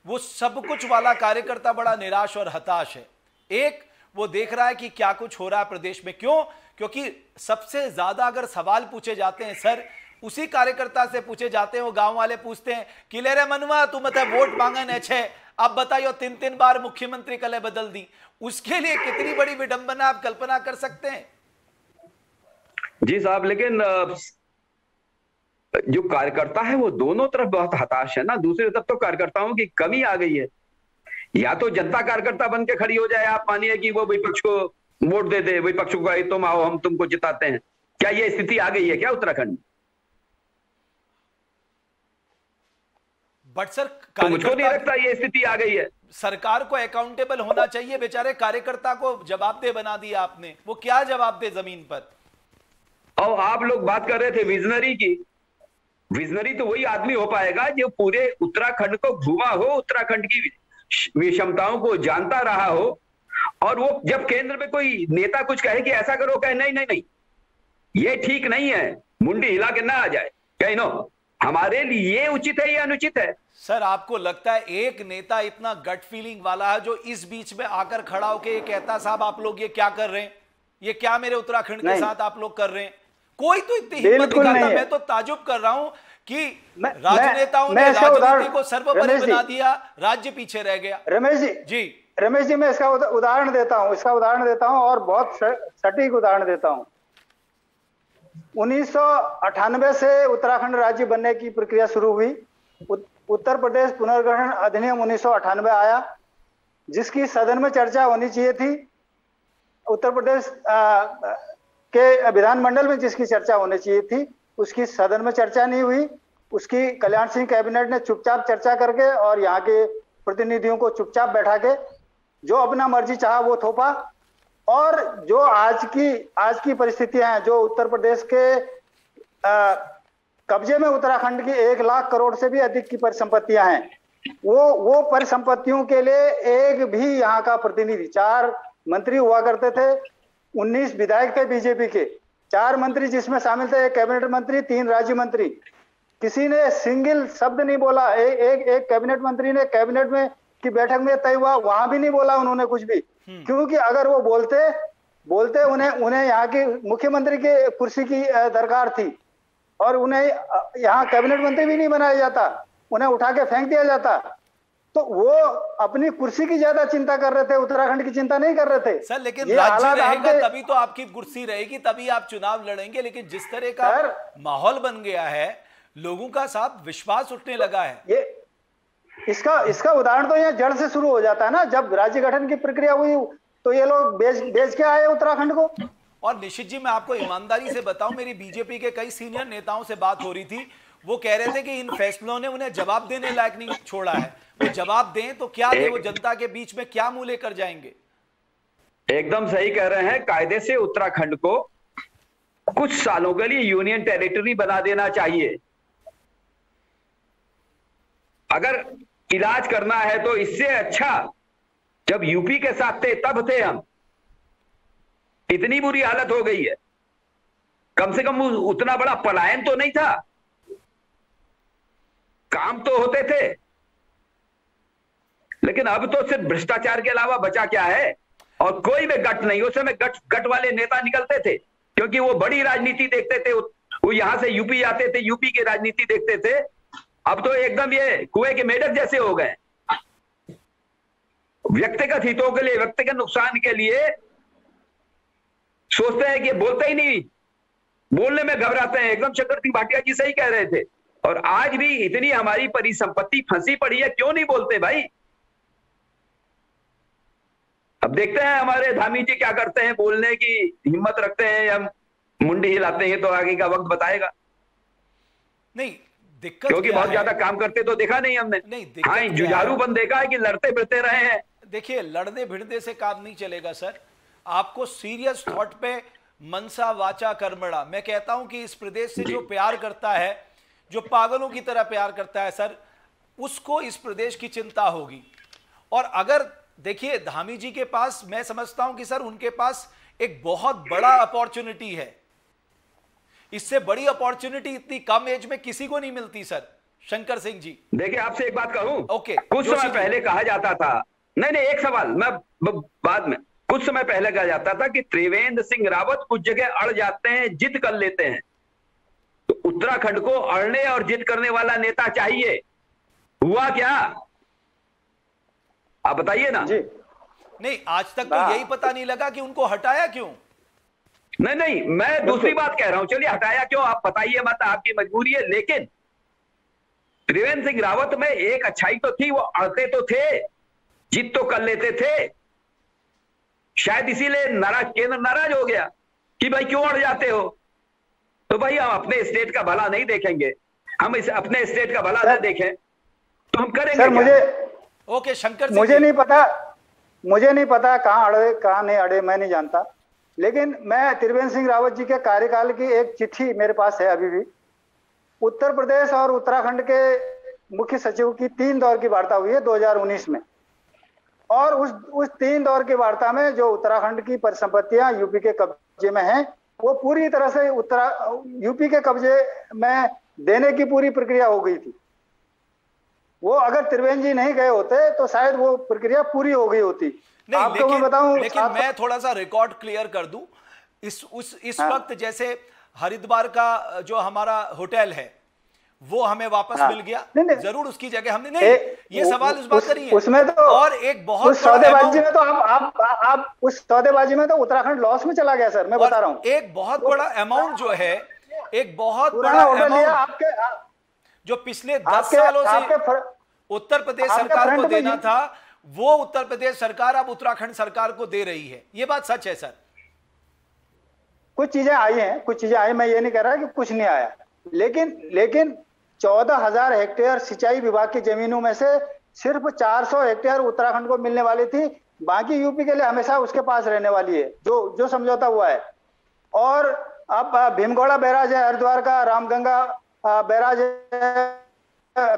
वो सब कुछ वाला कार्यकर्ता बड़ा निराश और हताश है। एक वो देख रहा है कि क्या कुछ हो रहा है प्रदेश में। क्यों? क्योंकि सबसे ज्यादा अगर सवाल पूछे जाते हैं सर, उसी कार्यकर्ता से पूछे जाते हैं। वो गांव वाले पूछते हैं कि ले रे मनवा तू मतलब वोट मांगन है, अब बताइयो 3-3 बार मुख्यमंत्री कल बदल दी, उसके लिए कितनी बड़ी विडंबना आप कल्पना कर सकते हैं? जी साहब, लेकिन जो कार्यकर्ता है वो दोनों तरफ बहुत हताश है ना। दूसरी तरफ तो कार्यकर्ताओं की कमी आ गई है। या तो जनता कार्यकर्ता बन के खड़ी हो जाए, आप मानिए कि वो विपक्ष को वोट दे दे, विपक्ष को तुम आओ हम तुमको जिताते हैं। क्या ये स्थिति आ गई है क्या उत्तराखंड? बट सर तो मुझको नहीं लगता ये स्थिति आ गई है। सरकार को अकाउंटेबल होना चाहिए, बेचारे कार्यकर्ता को जवाबदेह बना दिया आपने, वो क्या जवाब दे जमीन पर। और आप लोग बात कर रहे थे विजनरी की, विजनरी तो वही आदमी हो पाएगा जो पूरे उत्तराखंड को घूमा हो, उत्तराखंड की विषमताओं को जानता रहा हो, और वो जब केंद्र में कोई नेता कुछ कहे कि ऐसा करो, कहे नहीं नहीं नहीं ये ठीक नहीं है, मुंडी हिला के ना आ जाए, कहे नो हमारे लिए ये उचित है या अनुचित है। सर आपको लगता है एक नेता इतना गट फीलिंग वाला है जो इस बीच में आकर खड़ा होकर ये कहता साहब आप लोग ये क्या कर रहे हैं, ये क्या मेरे उत्तराखंड के साथ आप लोग कर रहे हैं? कोई तो इतनी हिम्मत दिखाता, मैं तो ताजुब कर रहा हूं कि राजनेताओं ने राजनीति को सर्वोपरि बना दिया, राज्य पीछे रह गया। रमेश जी मैं इसका उदाहरण देता हूं और बहुत सटीक उदाहरण देता हूं। 1998 से उत्तराखंड राज्य बनने की प्रक्रिया शुरू हुई। उत्तर प्रदेश पुनर्गठन अधिनियम 1998 आया, जिसकी सदन में चर्चा होनी चाहिए थी। उत्तर प्रदेश के विधानमंडल में जिसकी चर्चा होनी चाहिए थी, उसकी सदन में चर्चा नहीं हुई। उसकी कल्याण सिंह कैबिनेट ने चुपचाप चर्चा करके और यहाँ के प्रतिनिधियों को चुपचाप बैठा के जो अपना मर्जी चाहा वो थोपा। और जो आज की परिस्थितियां हैं, जो उत्तर प्रदेश के कब्जे में उत्तराखंड की 1 लाख करोड़ से भी अधिक की परिसंपत्तियां हैं, वो परिसंपत्तियों के लिए एक भी यहाँ का प्रतिनिधि, 4 मंत्री हुआ करते थे, 19 विधायक थे बीजेपी के, 4 मंत्री जिसमें शामिल थे, 1 कैबिनेट मंत्री, 3 राज्य मंत्री, किसी ने सिंगल शब्द नहीं बोला। एक कैबिनेट मंत्री ने कैबिनेट में की बैठक में तय हुआ, वहां भी नहीं बोला उन्होंने कुछ भी, क्योंकि अगर वो बोलते उन्हें यहाँ की मुख्यमंत्री के कुर्सी की दरकार थी और उन्हें यहाँ कैबिनेट मंत्री भी नहीं बनाया जाता, उन्हें उठा के फेंक दिया जाता। तो वो अपनी कुर्सी की ज्यादा चिंता कर रहे थे, उत्तराखंड की चिंता नहीं कर रहे थे। सर लेकिन राज्य रहेगा तभी तो आपकी कुर्सी रहेगी, तभी आप चुनाव लड़ेंगे। लेकिन जिस तरह का माहौल बन गया है, लोगों का साथ विश्वास उठने लगा है, ये इसका उदाहरण तो यहाँ जड़ से शुरू हो जाता है ना। जब राज्य गठन की प्रक्रिया हुई तो ये लोग बेच के आए उत्तराखंड को। और निश्चित जी मैं आपको ईमानदारी से बताऊं, मेरी बीजेपी के कई सीनियर नेताओं से बात हो रही थी, वो कह रहे थे कि इन फैसलों ने उन्हें जवाब देने लायक नहीं छोड़ा है। वो जवाब दें तो क्या दें, वो जनता के बीच में क्या मुंह लेकर जाएंगे। एकदम सही कह रहे हैं। कायदे से उत्तराखंड को कुछ सालों के लिए यूनियन टेरिटरी बना देना चाहिए। अगर इलाज करना है तो इससे अच्छा जब यूपी के साथ थे तब थे हम। इतनी बुरी हालत हो गई है, कम से कम उतना बड़ा पलायन तो नहीं था, काम तो होते थे। लेकिन अब तो सिर्फ भ्रष्टाचार के अलावा बचा क्या है, और कोई भी गट नहीं। उस समय गट वाले नेता निकलते थे क्योंकि वो बड़ी राजनीति देखते थे, वो यहां से यूपी आते थे, यूपी की राजनीति देखते थे। अब तो एकदम ये कुएं के मेढक जैसे हो गए, व्यक्तिगत हितों के लिए, व्यक्तिगत नुकसान के लिए सोचते हैं कि बोलते ही नहीं, बोलने में घबराते हैं। एकदम चक्रवर्ती भाटिया जी सही कह रहे थे। और आज भी इतनी हमारी परिसंपत्ति फंसी पड़ी है, क्यों नहीं बोलते भाई। अब देखते हैं हमारे धामी जी क्या करते हैं, बोलने की हिम्मत रखते हैं या मुंडी हिलाते हैं, तो आगे का वक्त बताएगा। नहीं दिक्कत क्योंकि बहुत ज्यादा काम करते तो देखा नहीं हमने। नहीं, हाँ जुझारूपन देखा है कि लड़ते भिड़ते रहे हैं। देखिए लड़ने भिड़ने से काम नहीं चलेगा सर, आपको सीरियस थॉट पे मनसा वाचा कर्मणा। मैं कहता हूं कि इस प्रदेश से जो प्यार करता है, जो पागलों की तरह प्यार करता है सर, उसको इस प्रदेश की चिंता होगी। और अगर देखिए धामी जी के पास, मैं समझता हूं कि सर उनके पास एक बहुत बड़ा अपॉर्चुनिटी है। इससे बड़ी अपॉर्चुनिटी इतनी कम एज में किसी को नहीं मिलती सर। शंकर सिंह जी देखिए आपसे एक बात कहूं, ओके, कुछ समय पहले कहा जाता था, नहीं एक सवाल मैं बाद में, कुछ समय पहले कहा जाता था कि त्रिवेंद्र सिंह रावत कुछ जगह अड़ जाते हैं, जिद कर लेते हैं। तो उत्तराखंड को अड़ने और जिद करने वाला नेता चाहिए। हुआ क्या, आप बताइए ना जी। नहीं आज तक तो यही पता नहीं लगा कि उनको हटाया क्यों। नहीं मैं दूसरी बात कह रहा हूं, चलिए हटाया क्यों आप बताइए मत, आपकी मजबूरी है। लेकिन त्रिवेंद्र सिंह रावत में एक अच्छाई तो थी, वो अड़ते तो थे, जिद तो कर लेते थे। शायद इसीलिए केंद्र नाराज हो गया कि भाई क्यों अड़ जाते हो। तो भाई हम अपने स्टेट का भला नहीं देखेंगे, हम इस अपने स्टेट का भला न देखें तो हम करेंगे सर क्या? ओके शंकर सिंह मुझे नहीं पता कहाँ अड़े कहाँ नहीं अड़े, मैं नहीं जानता। लेकिन मैं त्रिवेंद्र सिंह रावत जी के कार्यकाल की एक चिट्ठी मेरे पास है अभी भी। उत्तर प्रदेश और उत्तराखंड के मुख्य सचिव की 3 दौर की वार्ता हुई है 2019 में, और उस 3 दौर की वार्ता में जो उत्तराखंड की परिसंपत्तियां यूपी के कब्जे में हैं, वो पूरी तरह से यूपी के कब्जे में देने की पूरी प्रक्रिया हो गई थी। वो अगर त्रिवेंद्र जी नहीं गए होते तो शायद वो प्रक्रिया पूरी हो गई होती। नहीं, आपको मैं बताऊं, लेकिन मैं थोड़ा सा रिकॉर्ड क्लियर कर दूं। इस वक्त जैसे हरिद्वार का जो हमारा होटल है वो हमें वापस मिल गया, जरूर उसकी जगह हमने नहीं, ये सवाल इस बात का नहीं है। उसमें तो और एक बहुत उस सौदेबाजी में तो आप उस सौदेबाजी में तो उत्तराखंड लॉस में चला गया सर, मैं बता रहा हूं। एक बहुत बड़ा अमाउंट जो है, एक बहुत बड़ा अमाउंट आपके जो पिछले 10 सालों से उत्तर प्रदेश सरकार को देना था, वो उत्तर प्रदेश सरकार अब उत्तराखंड सरकार को दे रही है। ये बात सच है सर। कुछ चीजें आई हैं, कुछ चीजें आई, मैं ये नहीं कह रहा कि कुछ नहीं आया, लेकिन 14,000 हेक्टेयर सिंचाई विभाग की जमीनों में से सिर्फ 400 हेक्टेयर उत्तराखंड को मिलने वाली थी, बाकी यूपी के लिए हमेशा उसके पास रहने वाली है, जो समझौता हुआ है। और अब भीमगौड़ा बैराज है हरिद्वार का, रामगंगा बैराज है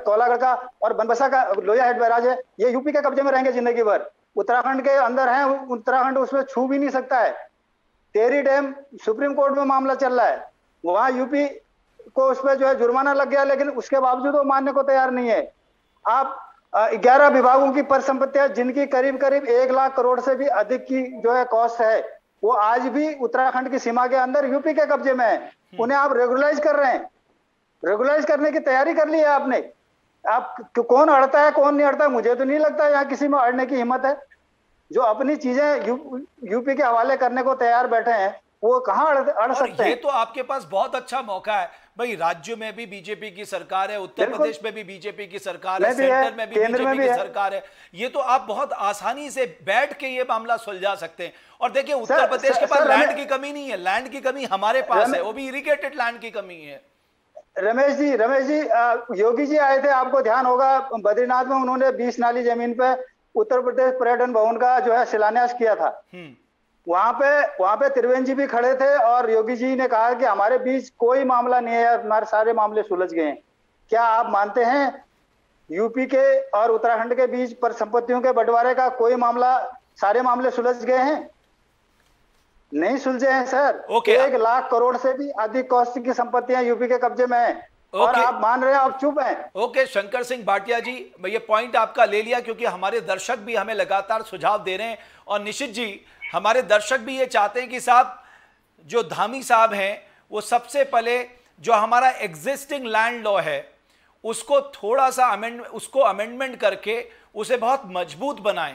तौलागढ़ का, और बनबसा का लोया हेड बैराज है, ये यूपी के कब्जे में रहेंगे जिंदगी भर। उत्तराखंड के अंदर है, उत्तराखंड उसमें छू भी नहीं सकता है। टेहरी डैम सुप्रीम कोर्ट में मामला चल रहा है, वहां यूपी को उस पर जो है जुर्माना लग गया, लेकिन उसके बावजूद वो मानने को तैयार नहीं है। आप 11 विभागों की परिसंपत्तियां जिनकी करीब 1 लाख करोड़ से भी अधिक की जो है कॉस्ट है, वो आज भी उत्तराखंड की सीमा के अंदर यूपी के कब्जे में है। उन्हें आप रेगुलराइज कर रहे हैं, रेगुलराइज करने की तैयारी कर ली है आपने। आप कौन अड़ता है कौन नहीं अड़ता, मुझे तो नहीं लगता यहाँ किसी में अड़ने की हिम्मत है। जो अपनी चीजें यूपी के हवाले करने को तैयार बैठे हैं, वो कहाँ अड़ सकते हैं। ये तो आपके पास बहुत अच्छा मौका है भाई, राज्य में भी बीजेपी की सरकार है, उत्तर प्रदेश में भी बीजेपी की सरकार है, सेंटर में भी बीजेपी की सरकार है। ये तो आप बहुत आसानी से बैठ के ये मामला सुलझा सकते हैं। और देखिए उत्तर प्रदेश के पास लैंड की कमी नहीं है, लैंड की कमी हमारे पास है, वो भी इरिगेटेड लैंड की कमी है। रमेश जी, योगी जी आए थे, आपको ध्यान होगा, बद्रीनाथ में उन्होंने 20 नाली जमीन पे उत्तर प्रदेश पर्यटन भवन का जो है शिलान्यास किया था। वहां पे त्रिवेंद्र जी भी खड़े थे और योगी जी ने कहा कि हमारे बीच कोई मामला नहीं है, हमारे सारे मामले सुलझ गए हैं। क्या आप मानते हैं यूपी के और उत्तराखंड के बीच पर संपत्तियों के बंटवारे का कोई मामला, सारे मामले सुलझ गए हैं? नहीं सुलझे हैं सर। 1 लाख करोड़ से भी अधिक कॉस्ट की संपत्तियां यूपी के कब्जे में हैं, और आप मान रहे हैं, आप चुप हैं। ओके शंकर सिंह भाटिया जी, मैं ये पॉइंट आपका ले लिया, क्योंकि हमारे दर्शक भी हमें लगातार सुझाव दे रहे हैं, और निशित जी हमारे दर्शक भी ये चाहते हैं कि साहब जो धामी साहब हैं वो सबसे पहले जो हमारा एग्जिस्टिंग लैंड लॉ है उसको थोड़ा सा अमेंडमेंट करके उसे बहुत मजबूत बनाएं,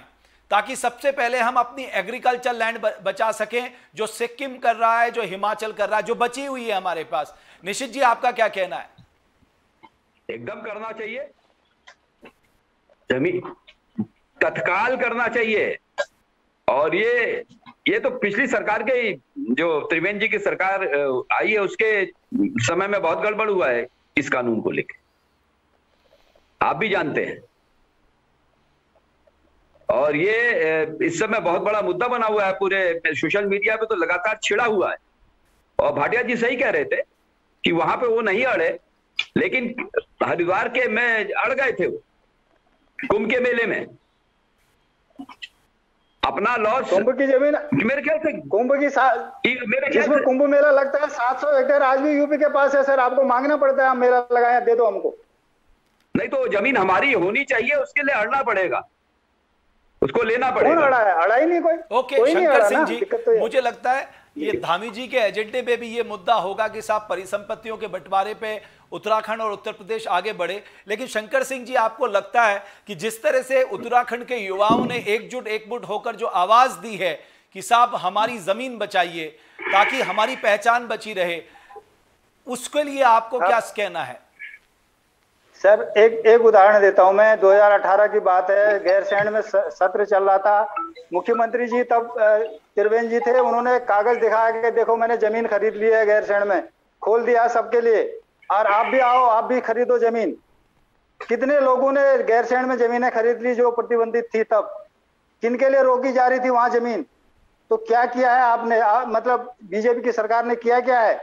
ताकि सबसे पहले हम अपनी एग्रीकल्चर लैंड बचा सकें, जो सिक्किम कर रहा है, जो हिमाचल कर रहा है, जो बची हुई है हमारे पास। निशित जी आपका क्या कहना है? एकदम करना चाहिए, जमीन तत्काल करना चाहिए। और ये तो पिछली सरकार के, जो त्रिवेंद्र जी की सरकार आई है उसके समय में बहुत गड़बड़ हुआ है इस कानून को लेकर, आप भी जानते हैं। और ये इस समय बहुत बड़ा मुद्दा बना हुआ है, पूरे सोशल मीडिया पे तो लगातार छिड़ा हुआ है। और भाटिया जी सही कह रहे थे कि वहां पे वो नहीं अड़े, लेकिन हरिद्वार के में अड़ गए थे, वो कुंभ के मेले में अपना लॉस, कुंभ की जमीन मेरे ख्याल से कुंभ की जिसमें कुंभ मेला लगता है 700 हेक्टेयर आज भी यूपी के पास है सर। आपको मांगना पड़ता है, हम मेला लगाया, दे दो हमको। नहीं तो जमीन हमारी होनी चाहिए, उसके लिए अड़ना पड़ेगा, उसको लेना पड़ेगा। कौन अड़ा है? अड़ा ही नहीं कोई। ओके शंकर सिंह जी, मुझे लगता है ये धामी जी के एजेंडे पे भी ये मुद्दा होगा कि साहब परिसंपत्तियों के बंटवारे पे उत्तराखंड और उत्तर प्रदेश आगे बढ़े। लेकिन शंकर सिंह जी, आपको लगता है कि जिस तरह से उत्तराखंड के युवाओं ने एकजुट होकर जो आवाज दी है कि साहब हमारी जमीन बचाइए ताकि हमारी पहचान बची रहे, उसके लिए आपको क्या कहना है? सर एक उदाहरण देता हूं मैं। 2018 की बात है, गैरसैंण में सत्र चल रहा था। मुख्यमंत्री जी तब त्रिवेंद्र जी थे, उन्होंने कागज दिखाया कि देखो मैंने जमीन खरीद ली है गैरसैंण में, खोल दिया सबके लिए, और आप भी आओ, आप भी खरीदो जमीन। कितने लोगों ने गैरसैंण में जमीनें खरीद ली जो प्रतिबंधित थी तब, किनके लिए रोकी जा रही थी वहां जमीन? तो क्या किया है आपने? मतलब बीजेपी की सरकार ने किया क्या है?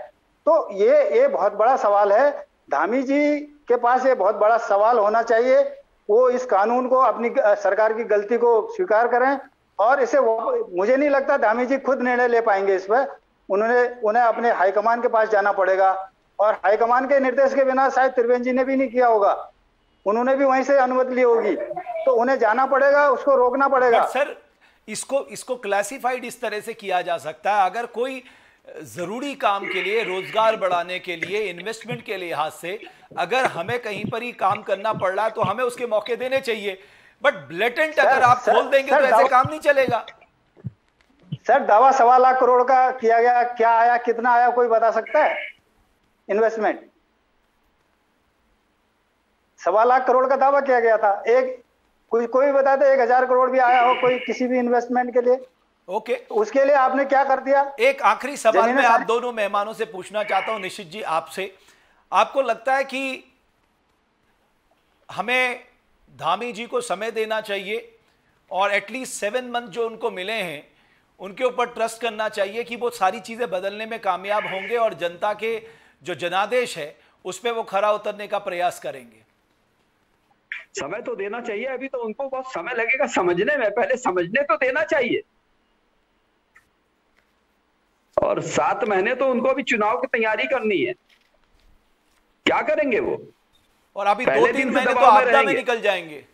तो ये बहुत बड़ा सवाल है। धामी जी के पास ये बहुत बड़ा सवाल होना चाहिए। वो इस कानून को, अपनी सरकार की गलती को स्वीकार करें और इसे, मुझे नहीं लगता धामी जी खुद निर्णय ले पाएंगे इस पर। उन्हें अपने हाईकमान के पास जाना पड़ेगा और हाईकमान के निर्देश के बिना शायद त्रिवेंद्र जी ने भी नहीं किया होगा, उन्होंने भी वहीं से अनुमति ली होगी, तो उन्हें जाना पड़ेगा, उसको रोकना पड़ेगा। सर इसको क्लासिफाइड इस तरह से किया जा सकता है, अगर कोई जरूरी काम के लिए, रोजगार बढ़ाने के लिए, इन्वेस्टमेंट के लिहाज से अगर हमें कहीं पर ही काम करना पड़ रहा है तो हमें उसके मौके देने चाहिए। बट ब्लेटेंट अगर आप खोल देंगे तो ऐसे काम नहीं चलेगा। सर दावा 1.25 लाख करोड़ का किया गया, क्या आया, कितना आया, कोई बता सकता है? इन्वेस्टमेंट 1.25 लाख करोड़ का दावा किया गया था। कोई बता दे 1000 करोड़ भी आया हो कोई किसी भी इन्वेस्टमेंट के लिए? ओके, उसके लिए आपने क्या कर दिया? एक आखिरी सवाल मैं आप दोनों मेहमानों से पूछना चाहता हूं। निशित जी, आपसे, आपको लगता है कि हमें धामी जी को समय देना चाहिए और एटलीस्ट 7 मंथ जो उनको मिले हैं उनके ऊपर ट्रस्ट करना चाहिए कि वो सारी चीजें बदलने में कामयाब होंगे और जनता के जो जनादेश है उस पर वो खरा उतरने का प्रयास करेंगे? समय तो देना चाहिए, अभी तो उनको बहुत समय लगेगा समझने में, पहले समझने तो देना चाहिए। और 7 महीने तो उनको अभी चुनाव की तैयारी करनी है, क्या करेंगे वो? और अभी 2-3 महीने तो आपदा में निकल जाएंगे।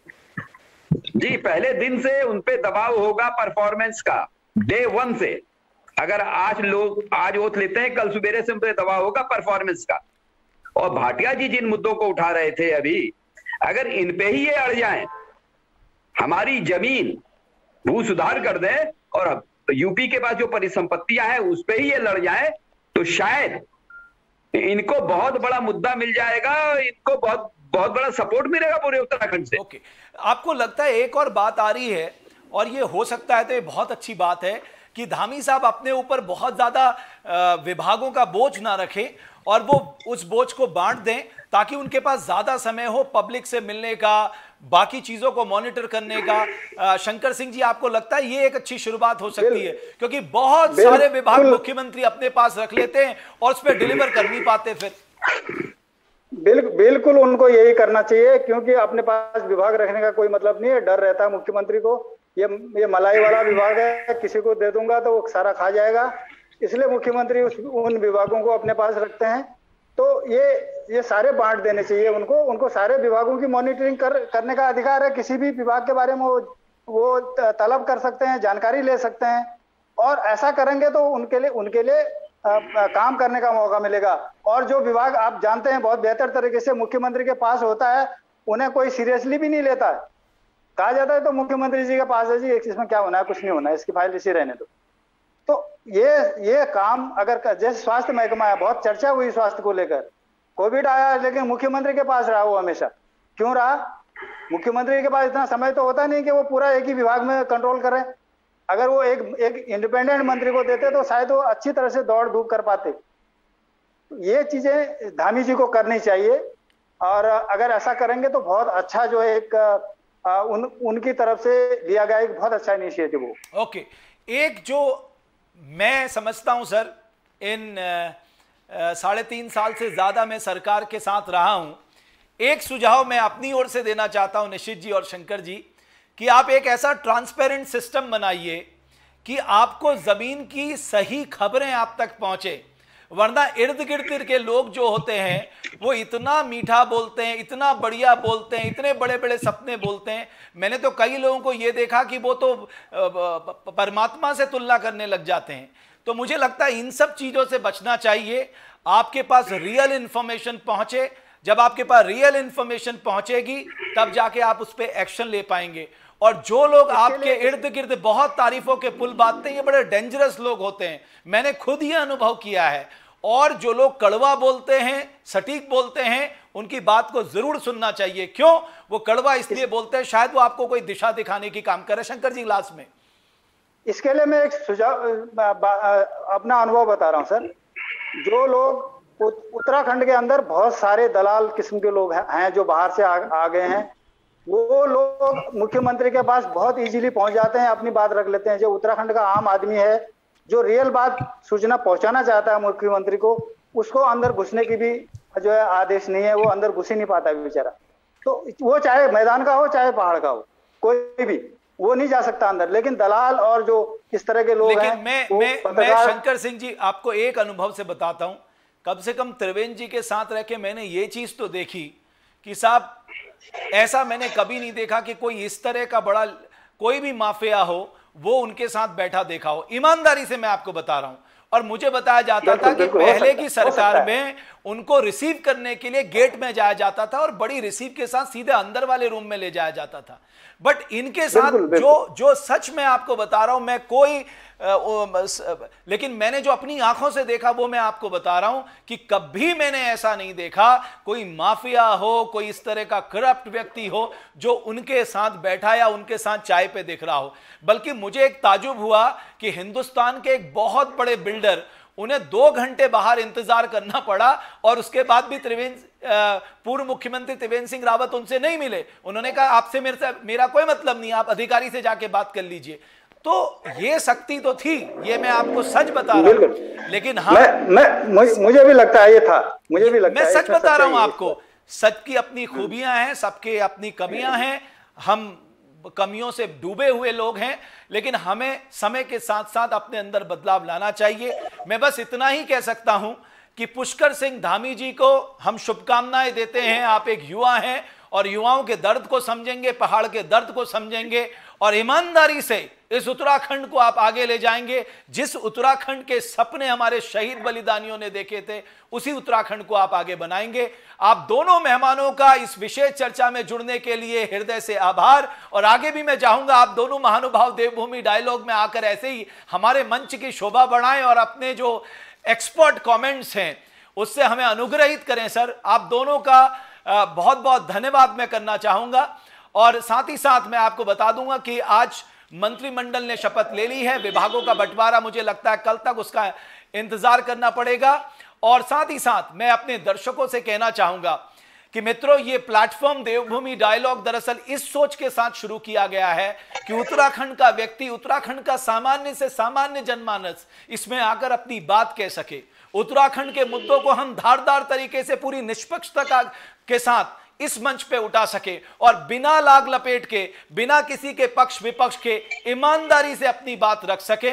जी, पहले दिन से उनपे दबाव होगा परफॉर्मेंस का, डे 1 से। अगर आज वोट लेते हैं, कल सुबेरे से उनपे दबाव होगा परफॉर्मेंस का। और भाटिया जी जिन मुद्दों को उठा रहे थे अभी, अगर इन पे ही ये अड़ जाएं, हमारी जमीन भू सुधार कर दें और यूपी के पास जो परिसंपत्तियां हैं उस पे ही ये लड़ जाएं, तो शायद इनको बहुत बड़ा मुद्दा मिल जाएगा, इनको बहुत बहुत बड़ा सपोर्ट मिलेगा पूरे उत्तराखंड से। ओके, आपको लगता है एक और बात आ रही है और ये हो सकता है तो ये बहुत अच्छी बात है कि धामी साहब अपने ऊपर बहुत ज्यादा विभागों का बोझ ना रखें और वो उस बोझ को बांट दें ताकि उनके पास ज्यादा समय हो पब्लिक से मिलने का, बाकी चीजों को मॉनिटर करने का। शंकर सिंह जी, आपको लगता है ये एक अच्छी शुरुआत हो सकती है? क्योंकि बहुत सारे विभाग मुख्यमंत्री अपने पास रख लेते हैं और उस पर डिलीवर कर नहीं पाते। फिर बिल्कुल उनको यही करना चाहिए, क्योंकि अपने पास विभाग रखने का कोई मतलब नहीं है, डर रहता है मुख्यमंत्री को, ये मलाई वाला विभाग है, किसी को दे दूंगा तो वो सारा खा जाएगा, इसलिए मुख्यमंत्री उन विभागों को अपने पास रखते हैं। तो ये सारे बांट देने चाहिए उनको सारे विभागों की मॉनिटरिंग करने का अधिकार है। किसी भी विभाग के बारे में वो तलब कर सकते हैं, जानकारी ले सकते हैं, और ऐसा करेंगे तो उनके लिए काम करने का मौका मिलेगा। और जो विभाग आप जानते हैं बहुत बेहतर तरीके से मुख्यमंत्री के पास होता है, उन्हें कोई सीरियसली भी नहीं लेता है। कहा जाता है तो मुख्यमंत्री जी के पास है जी, इसमें क्या होना है, कुछ नहीं होना है, इसकी फाइल इसी रहने दो। तो ये काम अगर जैसे स्वास्थ्य महकमा है, बहुत चर्चा हुई स्वास्थ्य को लेकर, कोविड आया लेकिन मुख्यमंत्री के पास रहा वो हमेशा, क्यों रहा? मुख्यमंत्री के पास इतना समय तो होता नहीं कि वो पूरा एक ही विभाग में कंट्रोल करें। अगर वो एक इंडिपेंडेंट मंत्री को देते तो शायद वो अच्छी तरह से दौड़ धूप कर पाते। ये चीजें धामी जी को करनी चाहिए और अगर ऐसा करेंगे तो बहुत अच्छा जो है उनकी तरफ से लिया गया एक बहुत अच्छा इनिशिएटिव हो। ओके, एक जो मैं समझता हूं सर, इन 3.5 साल से ज्यादा मैं सरकार के साथ रहा हूं, एक सुझाव मैं अपनी ओर से देना चाहता हूं निशित जी और शंकर जी, कि आप एक ऐसा ट्रांसपेरेंट सिस्टम बनाइए कि आपको जमीन की सही खबरें आप तक पहुंचे। वरना इर्द गिर्द के लोग जो होते हैं वो इतना मीठा बोलते हैं, इतना बढ़िया बोलते हैं, इतने बड़े बड़े सपने बोलते हैं। मैंने तो कई लोगों को ये देखा कि वो तो परमात्मा से तुलना करने लग जाते हैं। तो मुझे लगता है इन सब चीजों से बचना चाहिए। आपके पास रियल इंफॉर्मेशन पहुंचे, जब आपके पास रियल इंफॉर्मेशन पहुंचेगी तब जाके आप उस पर एक्शन ले पाएंगे। और जो लोग आपके इर्द गिर्द बहुत तारीफों के पुल बांधते हैं, ये बड़े डेंजरस लोग होते हैं, मैंने खुद ही अनुभव किया है। और जो लोग कड़वा बोलते हैं, सटीक बोलते हैं, उनकी बात को जरूर सुनना चाहिए। क्यों वो कड़वा इसलिए बोलते हैं? शायद वो आपको कोई दिशा दिखाने की काम करे। शंकर जी, लास्ट में इसके लिए मैं एक सुझाव, अपना अनुभव बता रहा हूं सर। जो लोग उत्तराखंड के अंदर बहुत सारे दलाल किस्म के लोग हैं जो बाहर से आ गए हैं। वो लोग मुख्यमंत्री के पास बहुत इजीली पहुंच जाते हैं, अपनी बात रख लेते हैं। जो उत्तराखंड का आम आदमी है, जो रियल बात सूचना पहुंचाना चाहता है मुख्यमंत्री को, उसको अंदर घुसने की भी जो है आदेश नहीं है, वो अंदर घुस ही नहीं पाता है बेचारा। तो वो चाहे मैदान का हो चाहे पहाड़ का हो, कोई भी वो नहीं जा सकता अंदर। लेकिन दलाल और जो इस तरह के लोग लेकिन हैं, मैं शंकर सिंह जी आपको एक अनुभव से बताता हूं, कम से कम त्रिवेंद्र जी के साथ रह के मैंने ये चीज तो देखी कि साहब ऐसा मैंने कभी नहीं देखा कि कोई इस तरह का बड़ा कोई भी माफिया हो वो उनके साथ बैठा देखा हो। ईमानदारी से मैं आपको बता रहा हूं। और मुझे बताया जाता था कि पहले की सरकार में उनको रिसीव करने के लिए गेट में जाया जाता था और बड़ी रिसीव के साथ सीधे अंदर वाले रूम में ले जाया जाता था। बट इनके साथ जो सच मैं आपको बता रहा हूं, मैं कोई लेकिन मैंने जो अपनी आंखों से देखा वो मैं आपको बता रहा हूं कि कभी मैंने ऐसा नहीं देखा कोई माफिया हो, कोई इस तरह का करप्ट व्यक्ति हो जो उनके साथ बैठा या उनके साथ चाय पे दिख रहा हो। बल्कि मुझे एक ताजुब हुआ कि हिंदुस्तान के एक बहुत बड़े बिल्डर, उन्हें 2 घंटे बाहर इंतजार करना पड़ा और उसके बाद भी पूर्व मुख्यमंत्री त्रिवेंद्र सिंह रावत उनसे नहीं मिले। उन्होंने कहा आपसे मेरा कोई मतलब नहीं, आप अधिकारी से जाके बात कर लीजिए। तो ये शक्ति तो थी, ये मैं आपको सच बता रहा हूं। लेकिन हाँ, मुझे भी लगता है ये था, मुझे भी लगता है। मैं सच बता रहा हूं आपको, सच की अपनी खूबियां हैं, सबके अपनी कमियां हैं। हम कमियों से डूबे हुए लोग हैं, लेकिन हमें समय के साथ साथ अपने अंदर बदलाव लाना चाहिए। मैं बस इतना ही कह सकता हूं कि पुष्कर सिंह धामी जी को हम शुभकामनाएं देते हैं। आप एक युवा हैं और युवाओं के दर्द को समझेंगे, पहाड़ के दर्द को समझेंगे और ईमानदारी से इस उत्तराखंड को आप आगे ले जाएंगे। जिस उत्तराखंड के सपने हमारे शहीद बलिदानियों ने देखे थे, उसी उत्तराखंड को आप आगे बनाएंगे। आप दोनों मेहमानों का इस विशेष चर्चा में जुड़ने के लिए हृदय से आभार। और आगे भी मैं चाहूंगा आप दोनों महानुभाव देवभूमि डायलॉग में आकर ऐसे ही हमारे मंच की शोभा बढ़ाएं और अपने जो एक्सपर्ट कमेंट्स हैं उससे हमें अनुग्रहित करें। सर, आप दोनों का बहुत बहुत धन्यवाद मैं करना चाहूंगा। और साथ ही साथ मैं आपको बता दूंगा कि आज मंत्रिमंडल ने शपथ ले ली है। विभागों का बंटवारा मुझे लगता है कल तक उसका इंतजार करना पड़ेगा। और साथ ही साथ मैं अपने दर्शकों से कहना चाहूंगा कि मित्रों, ये प्लेटफॉर्म देवभूमि डायलॉग दरअसल इस सोच के साथ शुरू किया गया है कि उत्तराखंड का व्यक्ति, उत्तराखंड का सामान्य से सामान्य जनमानस इसमें आकर अपनी बात कह सके। उत्तराखंड के मुद्दों को हम धारदार तरीके से पूरी निष्पक्षता के साथ इस मंच पे उठा सके और बिना लाग लपेट के, बिना किसी के पक्ष विपक्ष के ईमानदारी से अपनी बात रख सके।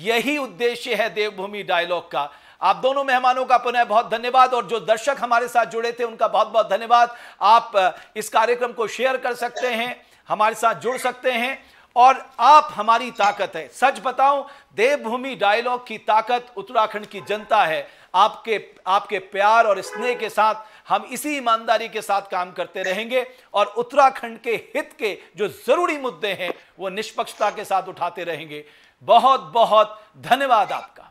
यही उद्देश्य है देवभूमि डायलॉग का। आप दोनों मेहमानों का पुनः बहुत धन्यवाद और जो दर्शक हमारे साथ जुड़े थे उनका बहुत बहुत धन्यवाद। आप इस कार्यक्रम को शेयर कर सकते हैं, हमारे साथ जुड़ सकते हैं और आप हमारी ताकत है। सच बताऊं, देवभूमि डायलॉग की ताकत उत्तराखंड की जनता है। आपके प्यार और स्नेह के साथ हम इसी ईमानदारी के साथ काम करते रहेंगे और उत्तराखंड के हित के जो जरूरी मुद्दे हैं वो निष्पक्षता के साथ उठाते रहेंगे। बहुत बहुत धन्यवाद आपका।